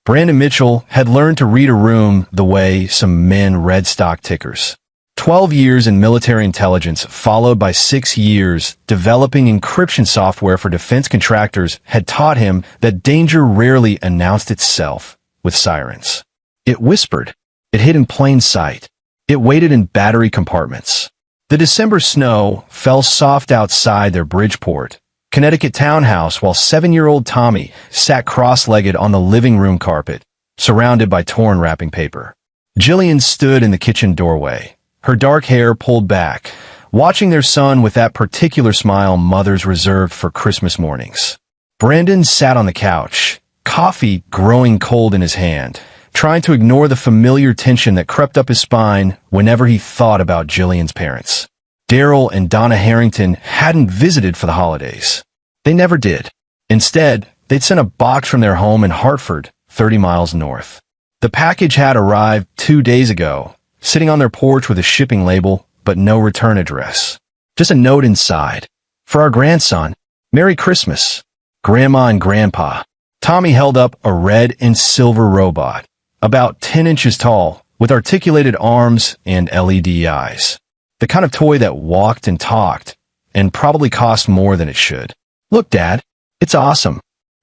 Brandon Mitchell had learned to read a room the way some men read stock tickers. 12 years in military intelligence, followed by 6 years developing encryption software for defense contractors, had taught him that danger rarely announced itself with sirens. It whispered. It hid in plain sight. It waited in battery compartments. The December snow fell soft outside their Bridgeport, Connecticut townhouse while 7-year-old Tommy sat cross-legged on the living room carpet, surrounded by torn wrapping paper. Jillian stood in the kitchen doorway, her dark hair pulled back, watching their son with that particular smile mothers reserved for Christmas mornings. Brandon sat on the couch, coffee growing cold in his hand, trying to ignore the familiar tension that crept up his spine whenever he thought about Jillian's parents. Daryl and Donna Harrington hadn't visited for the holidays. They never did. Instead, they'd sent a box from their home in Hartford, 30 miles north. The package had arrived 2 days ago, sitting on their porch with a shipping label, but no return address. Just a note inside. For our grandson, Merry Christmas, Grandma and Grandpa. Tommy held up a red and silver robot, about 10 inches tall, with articulated arms and LED eyes. The kind of toy that walked and talked, and probably cost more than it should. Look, Dad, it's awesome.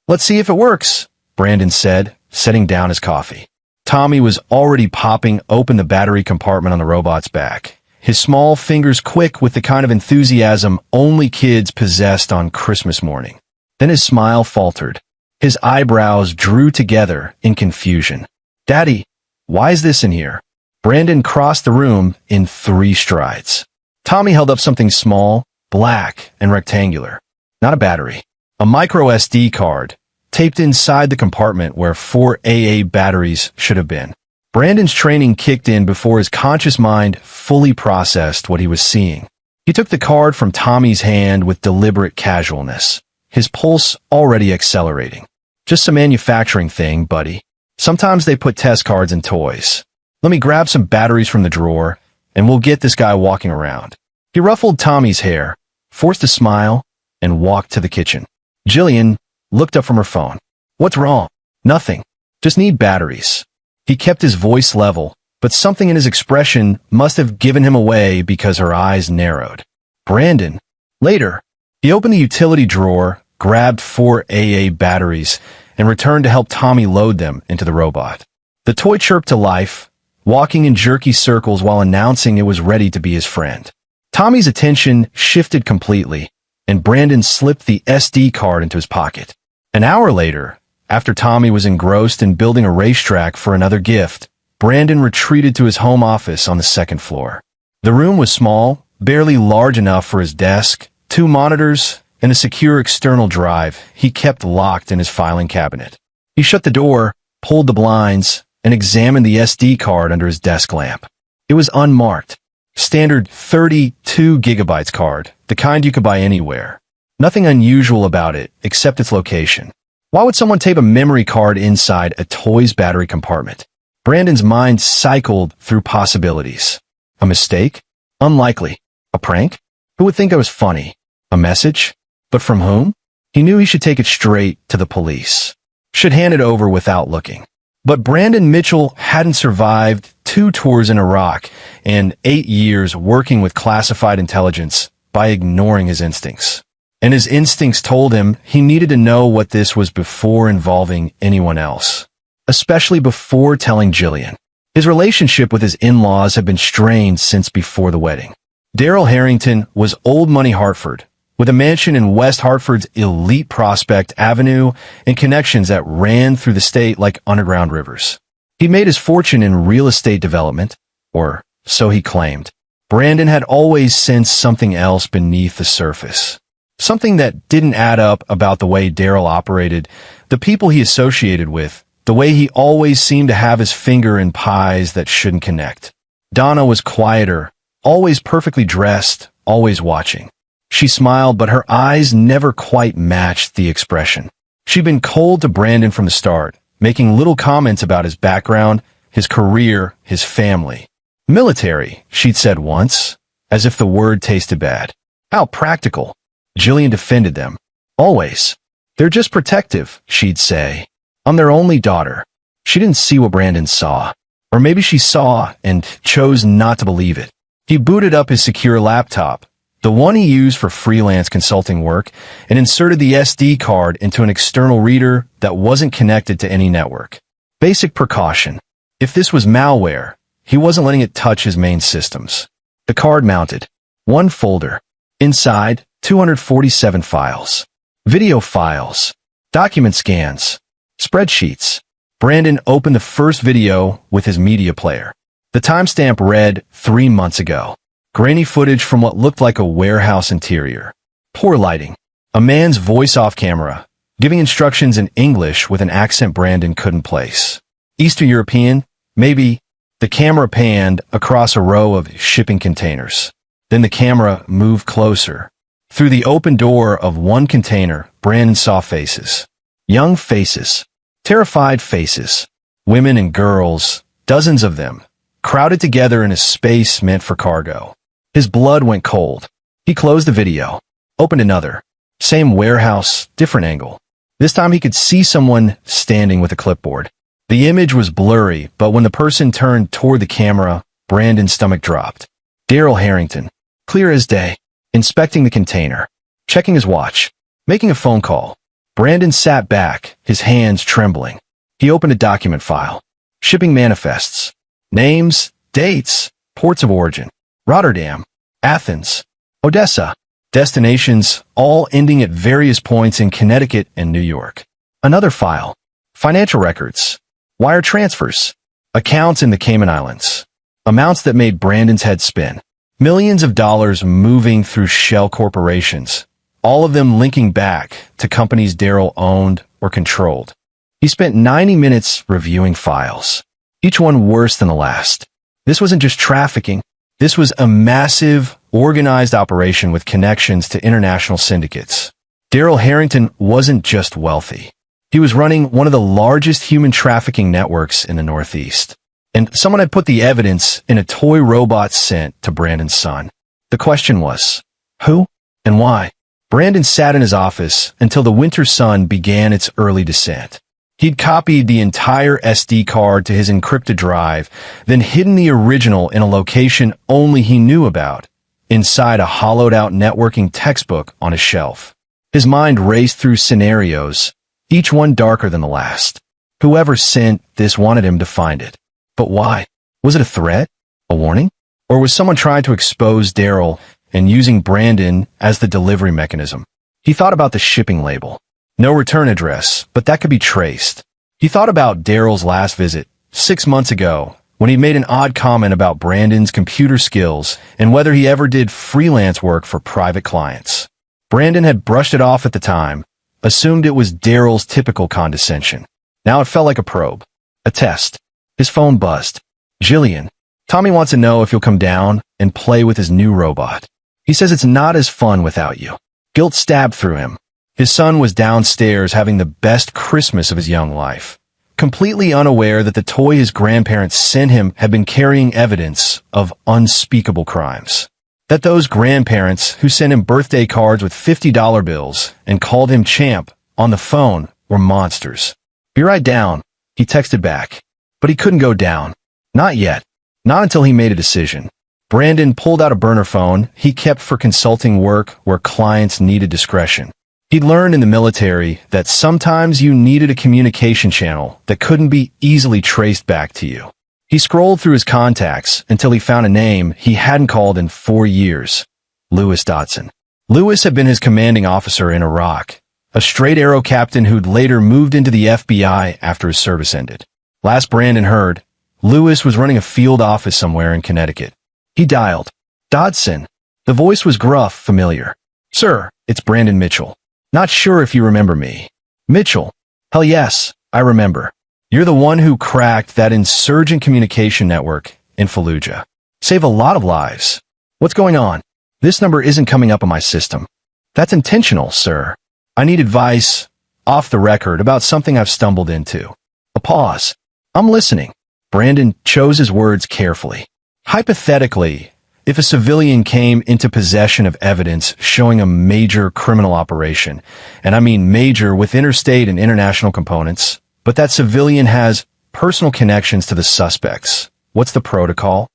Let's see if it works, Brandon said, setting down his coffee. Tommy was already popping open the battery compartment on the robot's back, his small fingers quick with the kind of enthusiasm only kids possessed on Christmas morning. Then his smile faltered. His eyebrows drew together in confusion. Daddy, why is this in here? Brandon crossed the room in 3 strides. Tommy held up something small, black, and rectangular. Not a battery. A micro SD card, taped inside the compartment where 4 AA batteries should have been. Brandon's training kicked in before his conscious mind fully processed what he was seeing. He took the card from Tommy's hand with deliberate casualness, his pulse already accelerating. Just a manufacturing thing, buddy. Sometimes they put test cards in toys. Let me grab some batteries from the drawer, and we'll get this guy walking around. He ruffled Tommy's hair, forced a smile, and walked to the kitchen. Jillian looked up from her phone. What's wrong? Nothing. Just need batteries. He kept his voice level, but something in his expression must have given him away because her eyes narrowed. Brandon. Later. He opened the utility drawer, grabbed 4 AA batteries, and returned to help Tommy load them into the robot. The toy chirped to life, walking in jerky circles while announcing it was ready to be his friend. Tommy's attention shifted completely, and Brandon slipped the SD card into his pocket. An hour later, after Tommy was engrossed in building a racetrack for another gift, Brandon retreated to his home office on the 2nd floor. The room was small, barely large enough for his desk, 2 monitors, and a secure external drive he kept locked in his filing cabinet. He shut the door, pulled the blinds, and examined the SD card under his desk lamp. It was unmarked. Standard 32 gigabytes card, the kind you could buy anywhere. Nothing unusual about it, except its location. Why would someone tape a memory card inside a toy's battery compartment? Brandon's mind cycled through possibilities. A mistake? Unlikely. A prank? Who would think I was funny? A message? But from whom? He knew he should take it straight to the police. Should hand it over without looking. But Brandon Mitchell hadn't survived 2 tours in Iraq and 8 years working with classified intelligence by ignoring his instincts. And his instincts told him he needed to know what this was before involving anyone else. Especially before telling Jillian. His relationship with his in-laws had been strained since before the wedding. Daryl Harrington was old money Hartford, with a mansion in West Hartford's elite Prospect Avenue and connections that ran through the state like underground rivers. He made his fortune in real estate development, or so he claimed. Brandon had always sensed something else beneath the surface. Something that didn't add up about the way Daryl operated, the people he associated with, the way he always seemed to have his finger in pies that shouldn't connect. Donna was quieter, always perfectly dressed, always watching. She smiled, but her eyes never quite matched the expression. She'd been cold to Brandon from the start, making little comments about his background, his career, his family. Military, she'd said once, as if the word tasted bad. How practical. Jillian defended them. Always. They're just protective, she'd say. I'm their only daughter. She didn't see what Brandon saw. Or maybe she saw and chose not to believe it. He booted up his secure laptop, the one he used for freelance consulting work, and inserted the SD card into an external reader that wasn't connected to any network. Basic precaution. If this was malware, he wasn't letting it touch his main systems. The card mounted. One folder. Inside, 247 files. Video files. Document scans. Spreadsheets. Brandon opened the first video with his media player. The timestamp read 3 months ago. Grainy footage from what looked like a warehouse interior. Poor lighting. A man's voice off camera, giving instructions in English with an accent Brandon couldn't place. Eastern European? Maybe. The camera panned across a row of shipping containers. Then the camera moved closer. Through the open door of one container, Brandon saw faces. Young faces. Terrified faces. Women and girls, dozens of them, crowded together in a space meant for cargo. His blood went cold. He closed the video. Opened another. Same warehouse, different angle. This time he could see someone standing with a clipboard. The image was blurry, but when the person turned toward the camera, Brandon's stomach dropped. Daryl Harrington. Clear as day. Inspecting the container. Checking his watch. Making a phone call. Brandon sat back, his hands trembling. He opened a document file. Shipping manifests. Names, dates, ports of origin. Rotterdam, Athens, Odessa. Destinations, all ending at various points in Connecticut and New York. Another file. Financial records. Wire transfers. Accounts in the Cayman Islands. Amounts that made Brandon's head spin. Millions of dollars moving through shell corporations. All of them linking back to companies Daryl owned or controlled. He spent 90 minutes reviewing files, each one worse than the last. This wasn't just trafficking. This was a massive, organized operation with connections to international syndicates. Daryl Harrington wasn't just wealthy. He was running one of the largest human trafficking networks in the Northeast. And someone had put the evidence in a toy robot sent to Brandon's son. The question was, who and why? Brandon sat in his office until the winter sun began its early descent. He'd copied the entire SD card to his encrypted drive, then hidden the original in a location only he knew about, inside a hollowed-out networking textbook on a shelf. His mind raced through scenarios, each one darker than the last. Whoever sent this wanted him to find it. But why? Was it a threat? A warning? Or was someone trying to expose Daryl and using Brandon as the delivery mechanism? He thought about the shipping label. No return address, but that could be traced. He thought about Daryl's last visit, 6 months ago, when he made an odd comment about Brandon's computer skills and whether he ever did freelance work for private clients. Brandon had brushed it off at the time, assumed it was Daryl's typical condescension. Now it felt like a probe. A test. His phone buzzed. Jillian. Tommy wants to know if you'll come down and play with his new robot. He says it's not as fun without you. Guilt stabbed through him. His son was downstairs having the best Christmas of his young life, completely unaware that the toy his grandparents sent him had been carrying evidence of unspeakable crimes. That those grandparents who sent him birthday cards with $50 bills and called him champ on the phone were monsters. Be right down, he texted back. But he couldn't go down. Not yet. Not until he made a decision. Brandon pulled out a burner phone he kept for consulting work where clients needed discretion. He'd learned in the military that sometimes you needed a communication channel that couldn't be easily traced back to you. He scrolled through his contacts until he found a name he hadn't called in 4 years. Lewis Dodson. Lewis had been his commanding officer in Iraq, a straight arrow captain who'd later moved into the FBI after his service ended. Last Brandon heard, Lewis was running a field office somewhere in Connecticut. He dialed. Dodson. The voice was gruff, familiar. Sir, it's Brandon Mitchell. Not sure if you remember me. Mitchell. Hell yes, I remember. You're the one who cracked that insurgent communication network in Fallujah. Save a lot of lives. What's going on? This number isn't coming up on my system. That's intentional, sir. I need advice, off the record, about something I've stumbled into. A pause. I'm listening. Brandon chose his words carefully. Hypothetically, if a civilian came into possession of evidence showing a major criminal operation, and I mean major with interstate and international components, but that civilian has personal connections to the suspects. What's the protocol?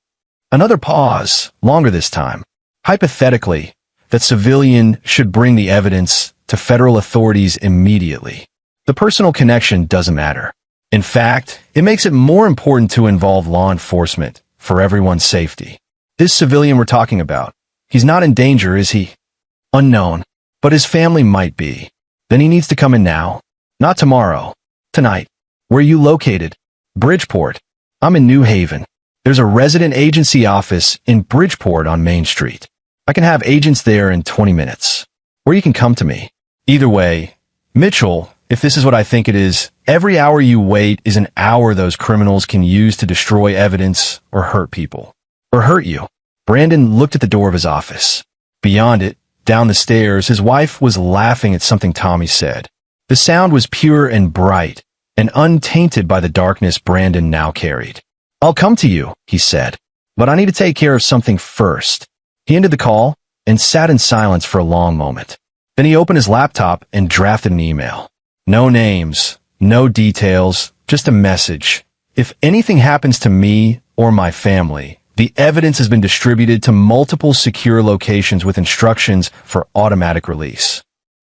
Another pause, longer this time. Hypothetically, that civilian should bring the evidence to federal authorities immediately. The personal connection doesn't matter. In fact, it makes it more important to involve law enforcement for everyone's safety. This civilian we're talking about, he's not in danger, is he? Unknown, but his family might be. Then he needs to come in now, not tomorrow, tonight. Where are you located? Bridgeport. I'm in New Haven. There's a resident agency office in Bridgeport on Main Street. I can have agents there in 20 minutes. Or you can come to me. Either way, Mitchell, if this is what I think it is, every hour you wait is an hour those criminals can use to destroy evidence or hurt people. Or hurt you. Brandon looked at the door of his office. Beyond it, down the stairs, his wife was laughing at something Tommy said. The sound was pure and bright, and untainted by the darkness Brandon now carried. I'll come to you, he said, but I need to take care of something first. He ended the call and sat in silence for a long moment. Then he opened his laptop and drafted an email. No names, no details, just a message. If anything happens to me or my family, the evidence has been distributed to multiple secure locations with instructions for automatic release.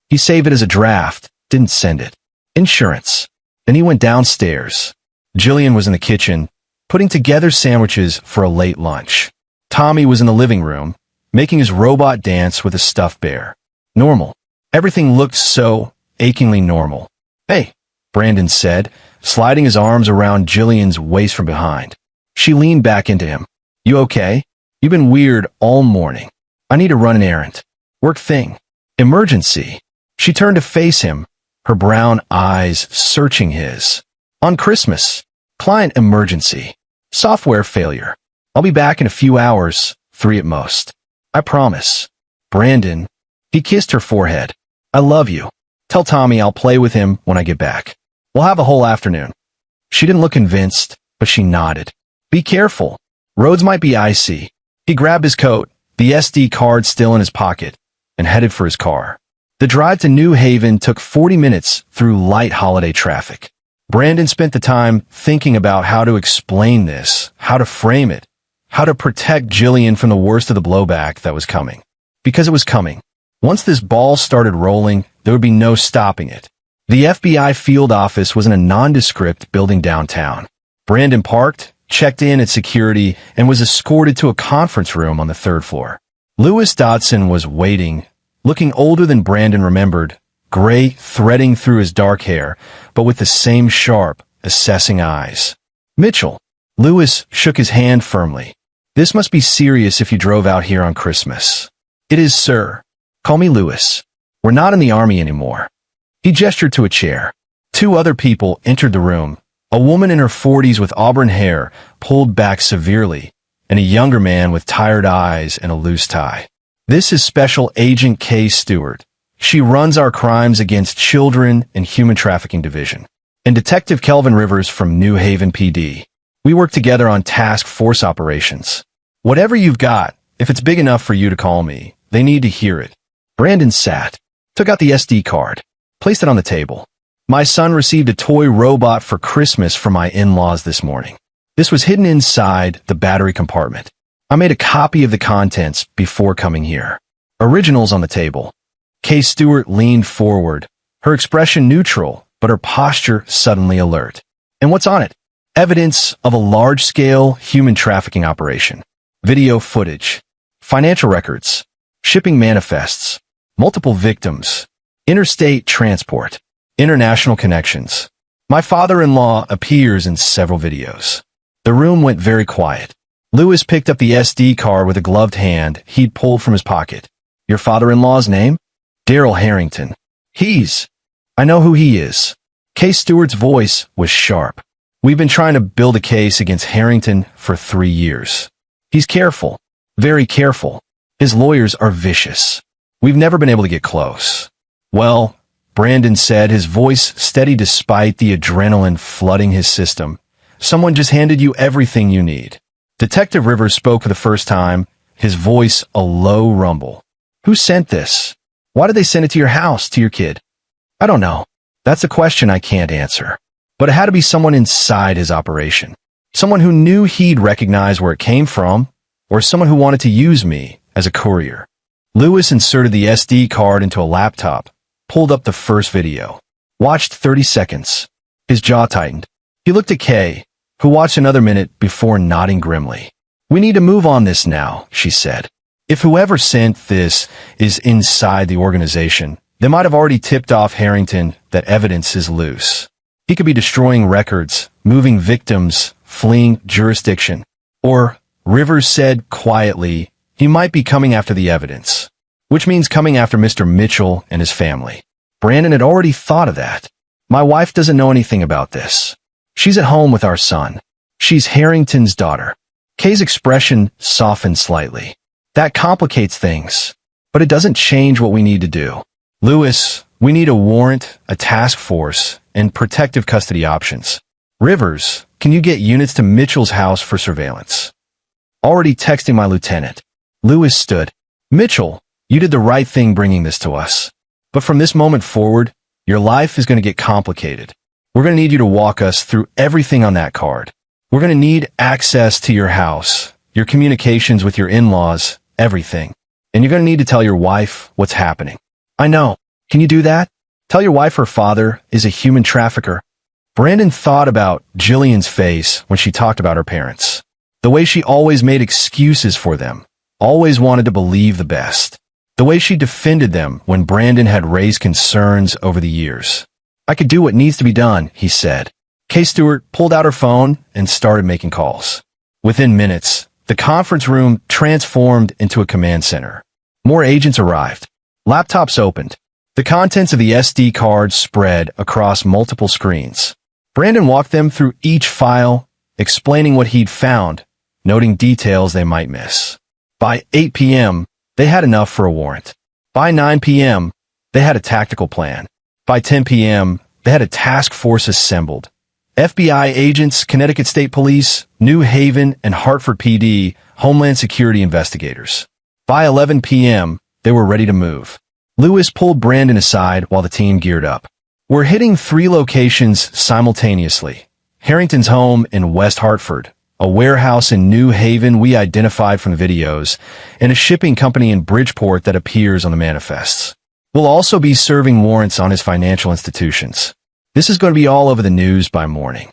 He saved it as a draft, didn't send it. Insurance. Then he went downstairs. Jillian was in the kitchen, putting together sandwiches for a late lunch. Tommy was in the living room, making his robot dance with a stuffed bear. Normal. Everything looked so achingly normal. Hey, Brandon said, sliding his arms around Jillian's waist from behind. She leaned back into him. You okay? You've been weird all morning. I need to run an errand. Work thing. Emergency. She turned to face him, her brown eyes searching his. On Christmas. Client emergency. Software failure. I'll be back in a few hours, 3 at most. I promise. Brandon. He kissed her forehead. I love you. Tell Tommy I'll play with him when I get back. We'll have a whole afternoon. She didn't look convinced, but she nodded. Be careful. Roads might be icy. He grabbed his coat, the SD card still in his pocket, and headed for his car. The drive to New Haven took 40 minutes through light holiday traffic. Brandon spent the time thinking about how to explain this, how to frame it, how to protect Jillian from the worst of the blowback that was coming. Because it was coming. Once this ball started rolling, there would be no stopping it. The FBI field office was in a nondescript building downtown. Brandon parked, checked in at security, and was escorted to a conference room on the 3rd floor. Lewis Dodson was waiting, looking older than Brandon remembered, gray threading through his dark hair, but with the same sharp, assessing eyes. Mitchell. Lewis shook his hand firmly. This must be serious if you drove out here on Christmas. It is, sir. Call me Lewis. We're not in the army anymore. He gestured to a chair. 2 other people entered the room, a woman in her 40s with auburn hair pulled back severely, and a younger man with tired eyes and a loose tie. This is Special Agent Kay Stewart. She runs our Crimes Against Children and Human Trafficking Division. And Detective Kelvin Rivers from New Haven PD. We work together on task force operations. Whatever you've got, if it's big enough for you to call me, they need to hear it. Brandon sat, took out the SD card, placed it on the table. My son received a toy robot for Christmas from my in-laws this morning. This was hidden inside the battery compartment. I made a copy of the contents before coming here. Originals on the table. Kay Stewart leaned forward, her expression neutral, but her posture suddenly alert. And what's on it? Evidence of a large-scale human trafficking operation. Video footage. Financial records. Shipping manifests. Multiple victims. Interstate transport. International connections. My father-in-law appears in several videos. The room went very quiet. Lewis picked up the SD card with a gloved hand he'd pulled from his pocket. Your father-in-law's name? Daryl Harrington. I know who he is. Kay Stewart's voice was sharp. We've been trying to build a case against Harrington for 3 years. He's careful. Very careful. His lawyers are vicious. We've never been able to get close. Well, Brandon said, his voice steady despite the adrenaline flooding his system. Someone just handed you everything you need. Detective Rivers spoke for the first time, his voice a low rumble. Who sent this? Why did they send it to your house, to your kid? I don't know. That's a question I can't answer. But it had to be someone inside his operation. Someone who knew he'd recognize where it came from, or someone who wanted to use me as a courier. Lewis inserted the SD card into a laptop, pulled up the first video, watched 30 seconds. His jaw tightened. He looked at Kay, who watched another minute before nodding grimly. "We need to move on this now," she said. "If whoever sent this is inside the organization, they might have already tipped off Harrington that evidence is loose. He could be destroying records, moving victims, fleeing jurisdiction. Or, Rivers said quietly, he might be coming after the evidence. Which means coming after Mr. Mitchell and his family. Brandon had already thought of that. My wife doesn't know anything about this. She's at home with our son. She's Harrington's daughter." Kay's expression softened slightly. "That complicates things, but it doesn't change what we need to do. Lewis, we need a warrant, a task force, and protective custody options. Rivers, can you get units to Mitchell's house for surveillance?" "Already texting my lieutenant." Lewis stood. "Mitchell, you did the right thing bringing this to us. But from this moment forward, your life is going to get complicated. We're going to need you to walk us through everything on that card. We're going to need access to your house, your communications with your in-laws, everything. And you're going to need to tell your wife what's happening." "I know. Can you do that? Tell your wife her father is a human trafficker." Brandon thought about Jillian's face when she talked about her parents. The way she always made excuses for them, always wanted to believe the best. The way she defended them when Brandon had raised concerns over the years. "I could do what needs to be done," he said. Kay Stewart pulled out her phone and started making calls. Within minutes, the conference room transformed into a command center. More agents arrived. Laptops opened. The contents of the SD card spread across multiple screens. Brandon walked them through each file, explaining what he'd found, noting details they might miss. By 8 p.m., they had enough for a warrant. By 9 p.m., they had a tactical plan. By 10 p.m., they had a task force assembled. FBI agents, Connecticut State Police, New Haven, and Hartford PD, Homeland Security investigators. By 11 p.m., they were ready to move. Lewis pulled Brandon aside while the team geared up. "We're hitting 3 locations simultaneously. Harrington's home in West Hartford, a warehouse in New Haven we identified from the videos, and a shipping company in Bridgeport that appears on the manifests. We'll also be serving warrants on his financial institutions. This is going to be all over the news by morning."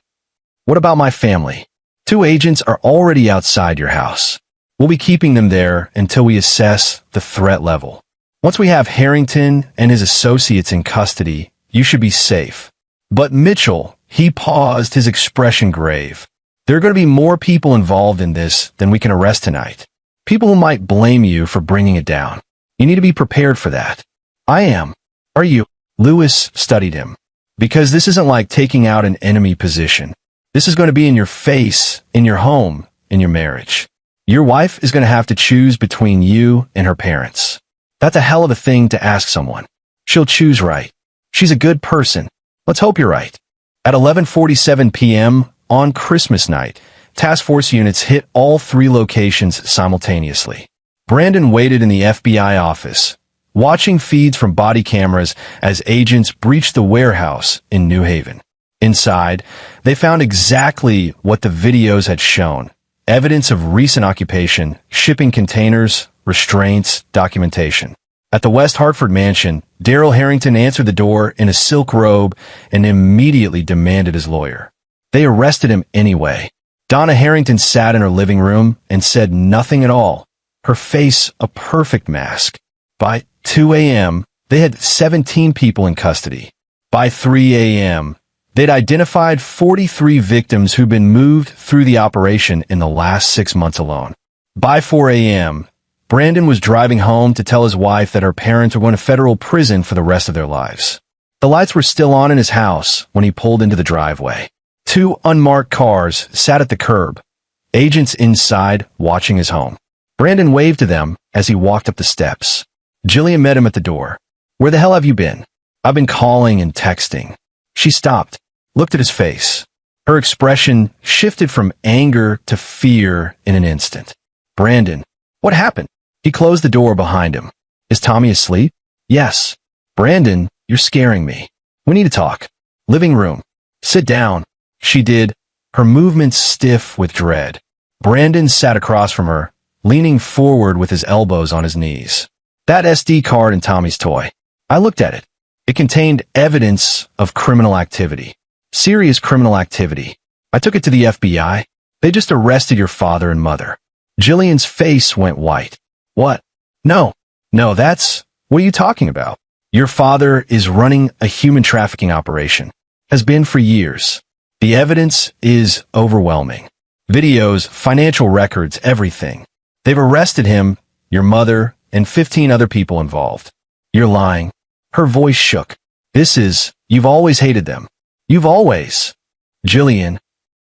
"What about my family?" 2 agents are already outside your house. We'll be keeping them there until we assess the threat level. Once we have Harrington and his associates in custody, you should be safe. But Mitchell," he paused, his expression grave. "There are going to be more people involved in this than we can arrest tonight. People who might blame you for bringing it down. You need to be prepared for that." "I am. Are you?" Lewis studied him. "Because this isn't like taking out an enemy position. This is going to be in your face, in your home, in your marriage. Your wife is going to have to choose between you and her parents. That's a hell of a thing to ask someone. She'll choose right. She's a good person. Let's hope you're right." At 11:47 p.m. on Christmas night, task force units hit all 3 locations simultaneously. Brandon waited in the FBI office, watching feeds from body cameras as agents breached the warehouse in New Haven. Inside, they found exactly what the videos had shown. Evidence of recent occupation, shipping containers, restraints, documentation. At the West Hartford mansion, Daryl Harrington answered the door in a silk robe and immediately demanded his lawyer. They arrested him anyway. Donna Harrington sat in her living room and said nothing at all, her face a perfect mask. By 2 a.m., they had 17 people in custody. By 3 a.m., they'd identified 43 victims who'd been moved through the operation in the last 6 months alone. By 4 a.m., Brandon was driving home to tell his wife that her parents were going to federal prison for the rest of their lives. The lights were still on in his house when he pulled into the driveway. 2 unmarked cars sat at the curb, agents inside watching his home. Brandon waved to them as he walked up the steps. Jillian met him at the door. "Where the hell have you been?" "I've been calling and texting." She stopped, looked at his face. Her expression shifted from anger to fear in an instant. "Brandon, what happened?" He closed the door behind him. "Is Tommy asleep?" "Yes." "Brandon, you're scaring me. We need to talk." Living room. Sit down. She did, her movements stiff with dread. Brandon sat across from her, leaning forward with his elbows on his knees. That SD card in Tommy's toy. I looked at it. It contained evidence of criminal activity. Serious criminal activity. I took it to the FBI. They just arrested your father and mother. Jillian's face went white. What? No, what are you talking about? Your father is running a human trafficking operation. Has been for years. The evidence is overwhelming. Videos, financial records, everything. They've arrested him, your mother, and 15 other people involved. You're lying. Her voice shook. You've always hated them. You've always. Jillian.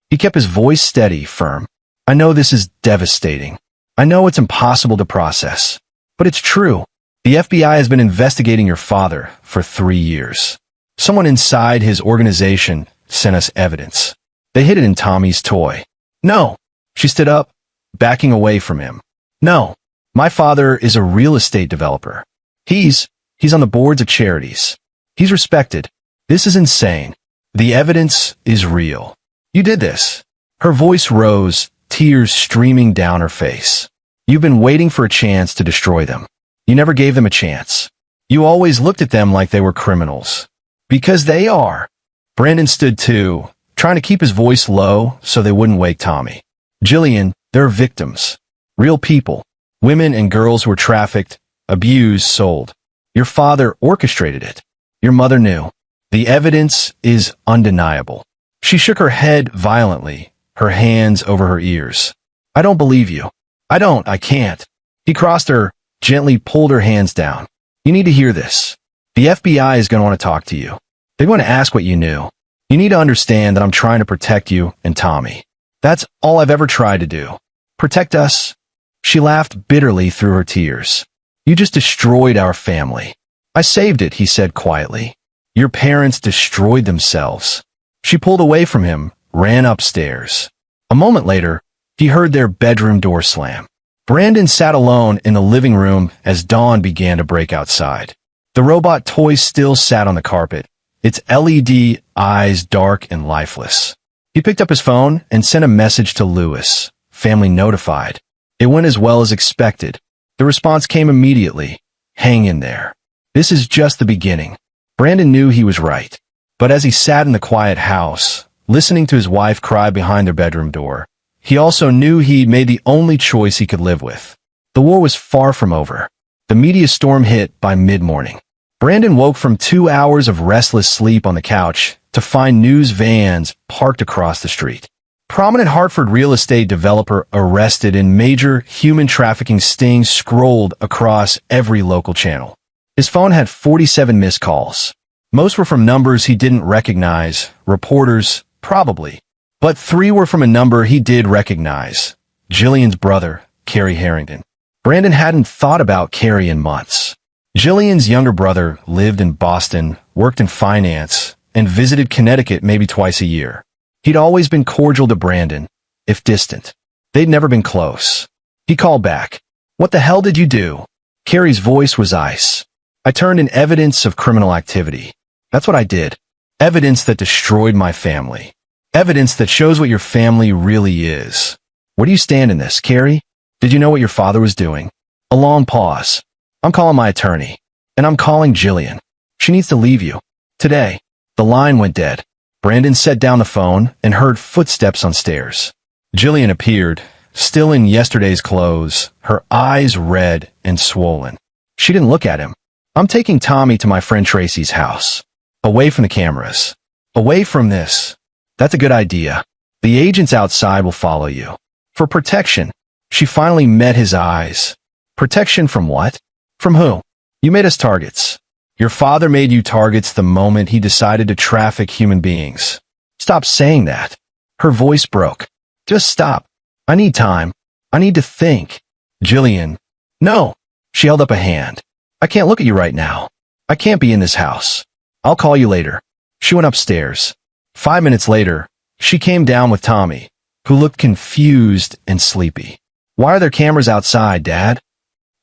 He kept his voice steady, firm. I know this is devastating. I know it's impossible to process. But it's true. The FBI has been investigating your father for 3 years. Someone inside his organization sent us evidence. They hid it in Tommy's toy. No. She stood up, backing away from him. No. My father is a real estate developer. He's on the boards of charities. He's respected. This is insane. The evidence is real. You did this. Her voice rose, tears streaming down her face. You've been waiting for a chance to destroy them. You never gave them a chance. You always looked at them like they were criminals. Because they are. Brandon stood too, trying to keep his voice low so they wouldn't wake Tommy. Jillian, they're victims. Real people. Women and girls were trafficked, abused, sold. Your father orchestrated it. Your mother knew. The evidence is undeniable. She shook her head violently, her hands over her ears. I don't believe you. I can't. He crossed her, gently pulled her hands down. You need to hear this. The FBI is going to want to talk to you. They want to ask what you knew. You need to understand that I'm trying to protect you and Tommy. That's all I've ever tried to do. Protect us. She laughed bitterly through her tears. You just destroyed our family. I saved it, he said quietly. Your parents destroyed themselves. She pulled away from him, ran upstairs. A moment later, he heard their bedroom door slam. Brandon sat alone in the living room as dawn began to break outside. The robot toy still sat on the carpet, its LED eyes dark and lifeless. He picked up his phone and sent a message to Lewis, family notified. It went as well as expected. The response came immediately. Hang in there. This is just the beginning. Brandon knew he was right. But as he sat in the quiet house, listening to his wife cry behind their bedroom door, he also knew he'd made the only choice he could live with. The war was far from over. The media storm hit by mid-morning. Brandon woke from 2 hours of restless sleep on the couch to find news vans parked across the street. Prominent Hartford real estate developer arrested in major human trafficking sting scrolled across every local channel. His phone had 47 missed calls. Most were from numbers he didn't recognize, reporters, probably. But 3 were from a number he did recognize, Jillian's brother, Kerry Harrington. Brandon hadn't thought about Kerry in months. Jillian's younger brother lived in Boston, worked in finance, and visited Connecticut maybe twice a year. He'd always been cordial to Brandon, if distant. They'd never been close. He called back. What the hell did you do? Kerry's voice was ice. I turned in evidence of criminal activity. That's what I did. Evidence that destroyed my family. Evidence that shows what your family really is. Where do you stand in this, Kerry? Did you know what your father was doing? A long pause. I'm calling my attorney. And I'm calling Jillian. She needs to leave you. Today. The line went dead. Brandon set down the phone and heard footsteps on stairs. Jillian appeared, still in yesterday's clothes, her eyes red and swollen. She didn't look at him. I'm taking Tommy to my friend Tracy's house. Away from the cameras. Away from this. That's a good idea. The agents outside will follow you. For protection. She finally met his eyes. Protection from what? From who? You made us targets. Your father made you targets the moment he decided to traffic human beings. Stop saying that. Her voice broke. Just stop. I need time. I need to think. Jillian. No. She held up a hand. I can't look at you right now. I can't be in this house. I'll call you later. She went upstairs. 5 minutes later, she came down with Tommy, who looked confused and sleepy. Why are there cameras outside, Dad?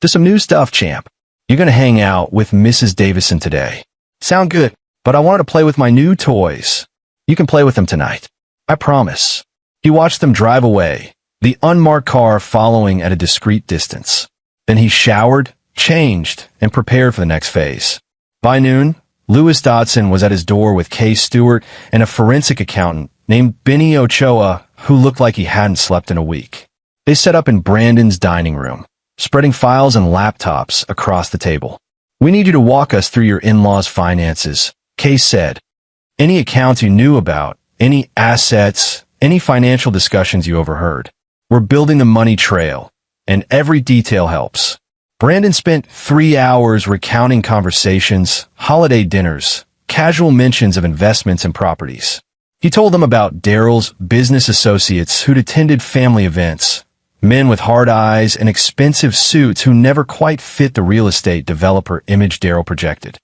There's some new stuff, champ. You're going to hang out with Mrs. Davison today. Sound good, but I wanted to play with my new toys. You can play with them tonight. I promise. He watched them drive away, the unmarked car following at a discreet distance. Then he showered, changed, and prepared for the next phase. By noon, Lewis Dodson was at his door with Kay Stewart and a forensic accountant named Benny Ochoa, who looked like he hadn't slept in a week. They set up in Brandon's dining room, spreading files and laptops across the table. We need you to walk us through your in-laws' finances, Kay said. Any accounts you knew about, any assets, any financial discussions you overheard. We're building the money trail, and every detail helps. Brandon spent 3 hours recounting conversations, holiday dinners, casual mentions of investments and properties. He told them about Daryl's business associates who'd attended family events, men with hard eyes and expensive suits who never quite fit the real estate developer image Daryl projected.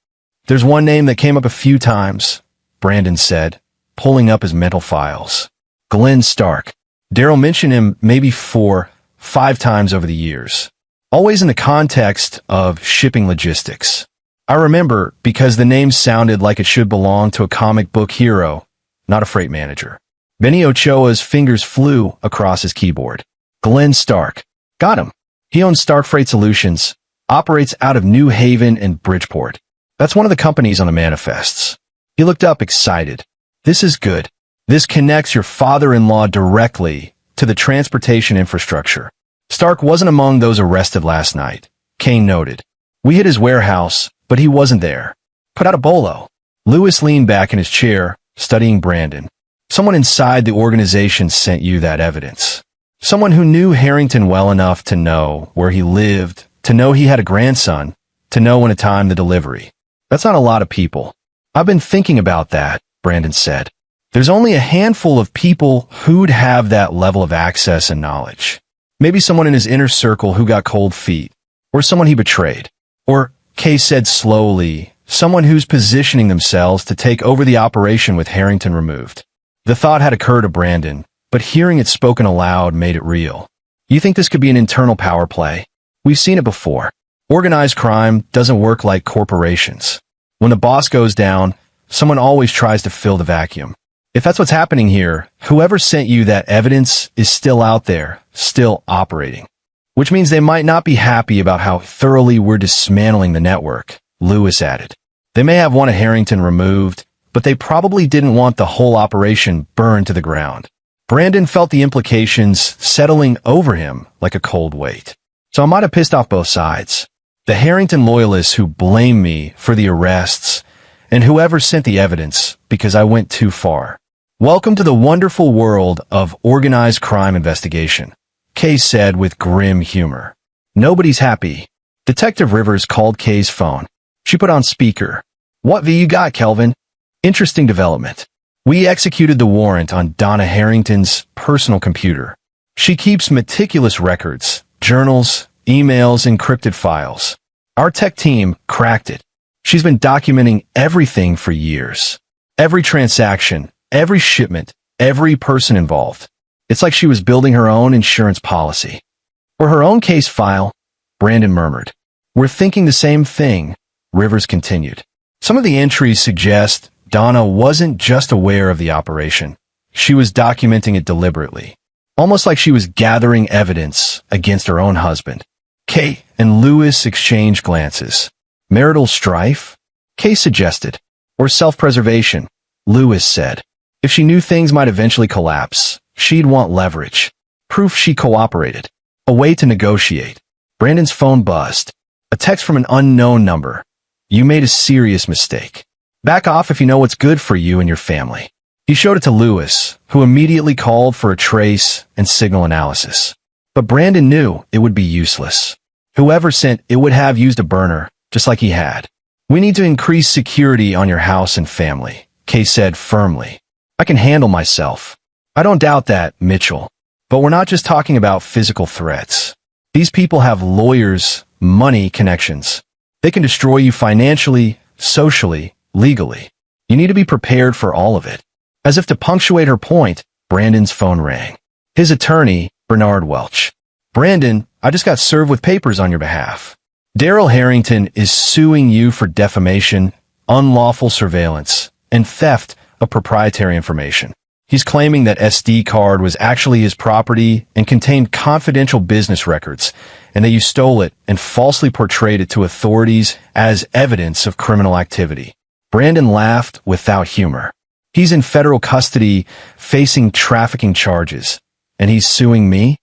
There's one name that came up a few times, Brandon said, pulling up his mental files. Glenn Stark. Daryl mentioned him maybe 4, 5 times over the years. Always in the context of shipping logistics. I remember because the name sounded like it should belong to a comic book hero, not a freight manager. Benny Ochoa's fingers flew across his keyboard. Glenn Stark. Got him. He owns Stark Freight Solutions, operates out of New Haven and Bridgeport. That's one of the companies on the manifests. He looked up excited. This is good. This connects your father-in-law directly to the transportation infrastructure. Stark wasn't among those arrested last night, Kane noted. We hit his warehouse, but he wasn't there. Put out a bolo. Lewis leaned back in his chair, studying Brandon. Someone inside the organization sent you that evidence. Someone who knew Harrington well enough to know where he lived, to know he had a grandson, to know when to time the delivery. That's not a lot of people. I've been thinking about that, Brandon said. There's only a handful of people who'd have that level of access and knowledge. Maybe someone in his inner circle who got cold feet, or someone he betrayed, or, Kay said slowly, someone who's positioning themselves to take over the operation with Harrington removed. The thought had occurred to Brandon, but hearing it spoken aloud made it real. You think this could be an internal power play? We've seen it before. Organized crime doesn't work like corporations. When the boss goes down, someone always tries to fill the vacuum. If that's what's happening here, whoever sent you that evidence is still out there, still operating. Which means they might not be happy about how thoroughly we're dismantling the network, Lewis added. They may have wanted Harrington removed, but they probably didn't want the whole operation burned to the ground. Brandon felt the implications settling over him like a cold weight. So I might have pissed off both sides. The Harrington loyalists who blame me for the arrests, and whoever sent the evidence because I went too far. Welcome to the wonderful world of organized crime investigation, Kay said with grim humor. Nobody's happy. Detective Rivers called Kay's phone. She put on speaker. What V you got, Kelvin? Interesting development. We executed the warrant on Donna Harrington's personal computer. She keeps meticulous records, journals, emails, encrypted files. Our tech team cracked it. She's been documenting everything for years. Every transaction, every shipment, every person involved. It's like she was building her own insurance policy. Or her own case file, Brandon murmured. We're thinking the same thing, Rivers continued. Some of the entries suggest Donna wasn't just aware of the operation. She was documenting it deliberately. Almost like she was gathering evidence against her own husband. Kay and Lewis exchanged glances. Marital strife? Kay suggested. Or self-preservation, Lewis said. If she knew things might eventually collapse, she'd want leverage. Proof she cooperated. A way to negotiate. Brandon's phone buzzed. A text from an unknown number. You made a serious mistake. Back off if you know what's good for you and your family. He showed it to Lewis, who immediately called for a trace and signal analysis. But Brandon knew it would be useless. Whoever sent it would have used a burner, just like he had. We need to increase security on your house and family, Kay said firmly. I can handle myself. I don't doubt that, Mitchell. But we're not just talking about physical threats. These people have lawyers, money connections. They can destroy you financially, socially, legally. You need to be prepared for all of it. As if to punctuate her point, Brandon's phone rang. His attorney, Bernard Welch. Brandon, I just got served with papers on your behalf. Daryl Harrington is suing you for defamation, unlawful surveillance, and theft of proprietary information. He's claiming that SD card was actually his property and contained confidential business records, and that you stole it and falsely portrayed it to authorities as evidence of criminal activity. Brandon laughed without humor. He's in federal custody, facing trafficking charges, and he's suing me?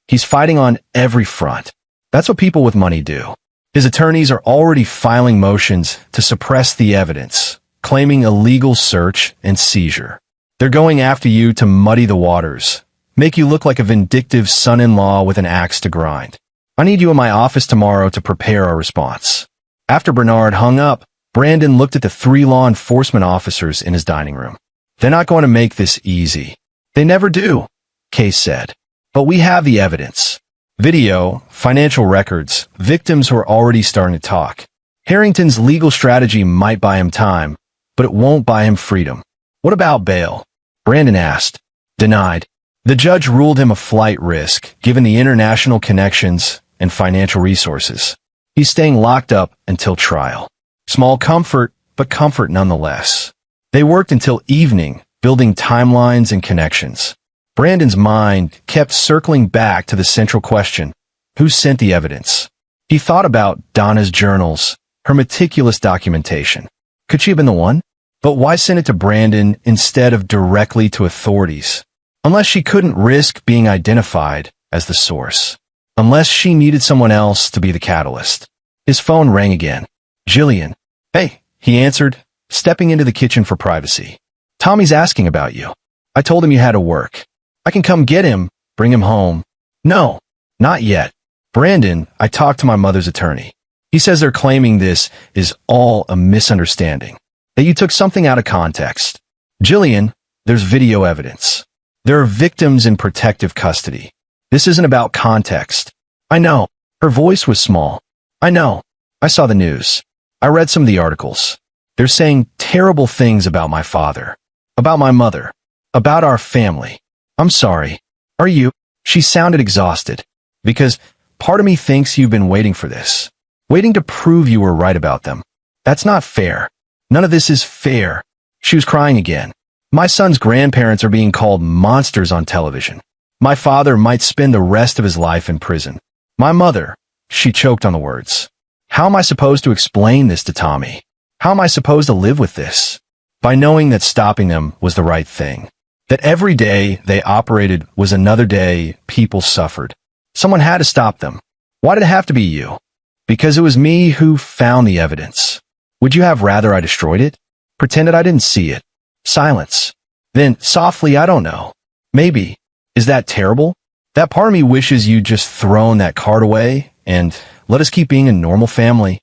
He's fighting on every front. That's what people with money do. His attorneys are already filing motions to suppress the evidence, claiming illegal search and seizure. They're going after you to muddy the waters, make you look like a vindictive son-in-law with an axe to grind. I need you in my office tomorrow to prepare our response. After Bernard hung up, Brandon looked at the 3 law enforcement officers in his dining room. They're not going to make this easy. They never do, Case said. But we have the evidence. Video, financial records, victims who are already starting to talk. Harrington's legal strategy might buy him time, but it won't buy him freedom. What about bail? Brandon asked. Denied. The judge ruled him a flight risk, given the international connections and financial resources. He's staying locked up until trial. Small comfort, but comfort nonetheless. They worked until evening, building timelines and connections. Brandon's mind kept circling back to the central question: who sent the evidence? He thought about Donna's journals, her meticulous documentation. Could she have been the one? But why send it to Brandon instead of directly to authorities? Unless she couldn't risk being identified as the source. Unless she needed someone else to be the catalyst. His phone rang again. Jillian. Hey, he answered, stepping into the kitchen for privacy. Tommy's asking about you. I told him you had to work. I can come get him, bring him home. No, not yet. Brandon, I talked to my mother's attorney. He says they're claiming this is all a misunderstanding. That you took something out of context. Jillian, there's video evidence. There are victims in protective custody. This isn't about context. I know. Her voice was small. I know. I saw the news. I read some of the articles. They're saying terrible things about my father, about my mother, about our family. I'm sorry. Are you? She sounded exhausted. Because part of me thinks you've been waiting for this. Waiting to prove you were right about them. That's not fair. None of this is fair. She was crying again. My son's grandparents are being called monsters on television. My father might spend the rest of his life in prison. My mother, she choked on the words. How am I supposed to explain this to Tommy? How am I supposed to live with this? By knowing that stopping them was the right thing. That every day they operated was another day people suffered. Someone had to stop them. Why did it have to be you? Because it was me who found the evidence. Would you have rather I destroyed it? Pretended I didn't see it? Silence. Then, softly, I don't know. Maybe. Is that terrible? That part of me wishes you'd just thrown that card away and let us keep being a normal family.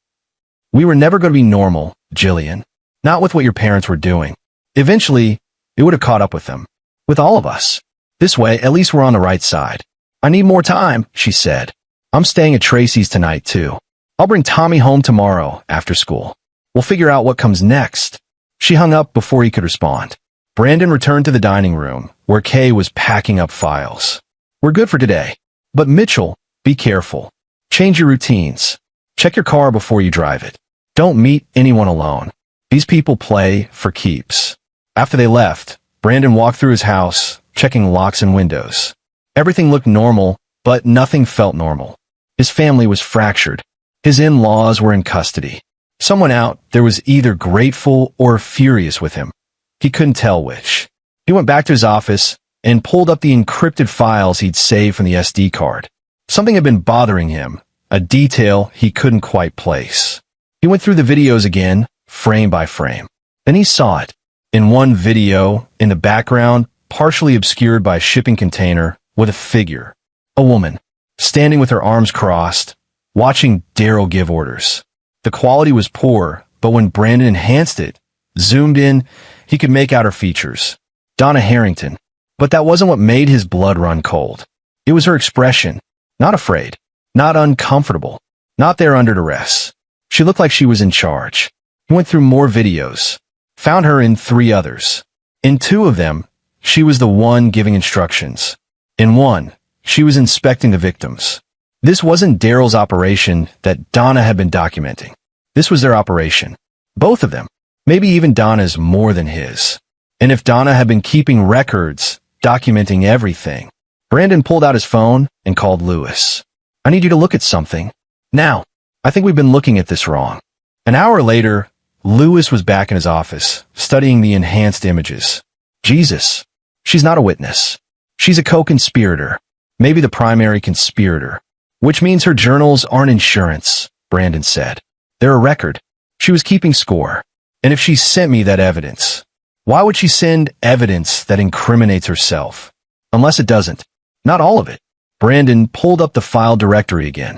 We were never going to be normal, Jillian. Not with what your parents were doing. Eventually, it would have caught up with them. With all of us. This way, at least we're on the right side. I need more time, she said. I'm staying at Tracy's tonight, too. I'll bring Tommy home tomorrow after school. We'll figure out what comes next. She hung up before he could respond. Brandon returned to the dining room, where Kay was packing up files. We're good for today. But Mitchell, be careful. Change your routines. Check your car before you drive it. Don't meet anyone alone. These people play for keeps. After they left, Brandon walked through his house, checking locks and windows. Everything looked normal, but nothing felt normal. His family was fractured. His in-laws were in custody. Someone out there was either grateful or furious with him. He couldn't tell which. He went back to his office and pulled up the encrypted files he'd saved from the SD card. Something had been bothering him, a detail he couldn't quite place. He went through the videos again, frame by frame. Then he saw it. In one video, in the background, partially obscured by a shipping container, with a figure. A woman, standing with her arms crossed, watching Daryl give orders. The quality was poor, but when Brandon enhanced it, zoomed in, he could make out her features. Donna Harrington. But that wasn't what made his blood run cold. It was her expression. Not afraid. Not uncomfortable. Not there under duress. She looked like she was in charge. He went through more videos. Found her in 3 others. In 2 of them, she was the one giving instructions. In one, she was inspecting the victims. This wasn't Daryl's operation that Donna had been documenting. This was their operation. Both of them. Maybe even Donna's more than his. And if Donna had been keeping records, documenting everything. Brandon pulled out his phone and called Lewis. I need you to look at something. Now, I think we've been looking at this wrong. An hour later, Lewis was back in his office, studying the enhanced images. Jesus. She's not a witness. She's a co-conspirator. Maybe the primary conspirator. Which means her journals aren't insurance, Brandon said. They're a record. She was keeping score. And if she sent me that evidence, why would she send evidence that incriminates herself? Unless it doesn't. Not all of it. Brandon pulled up the file directory again.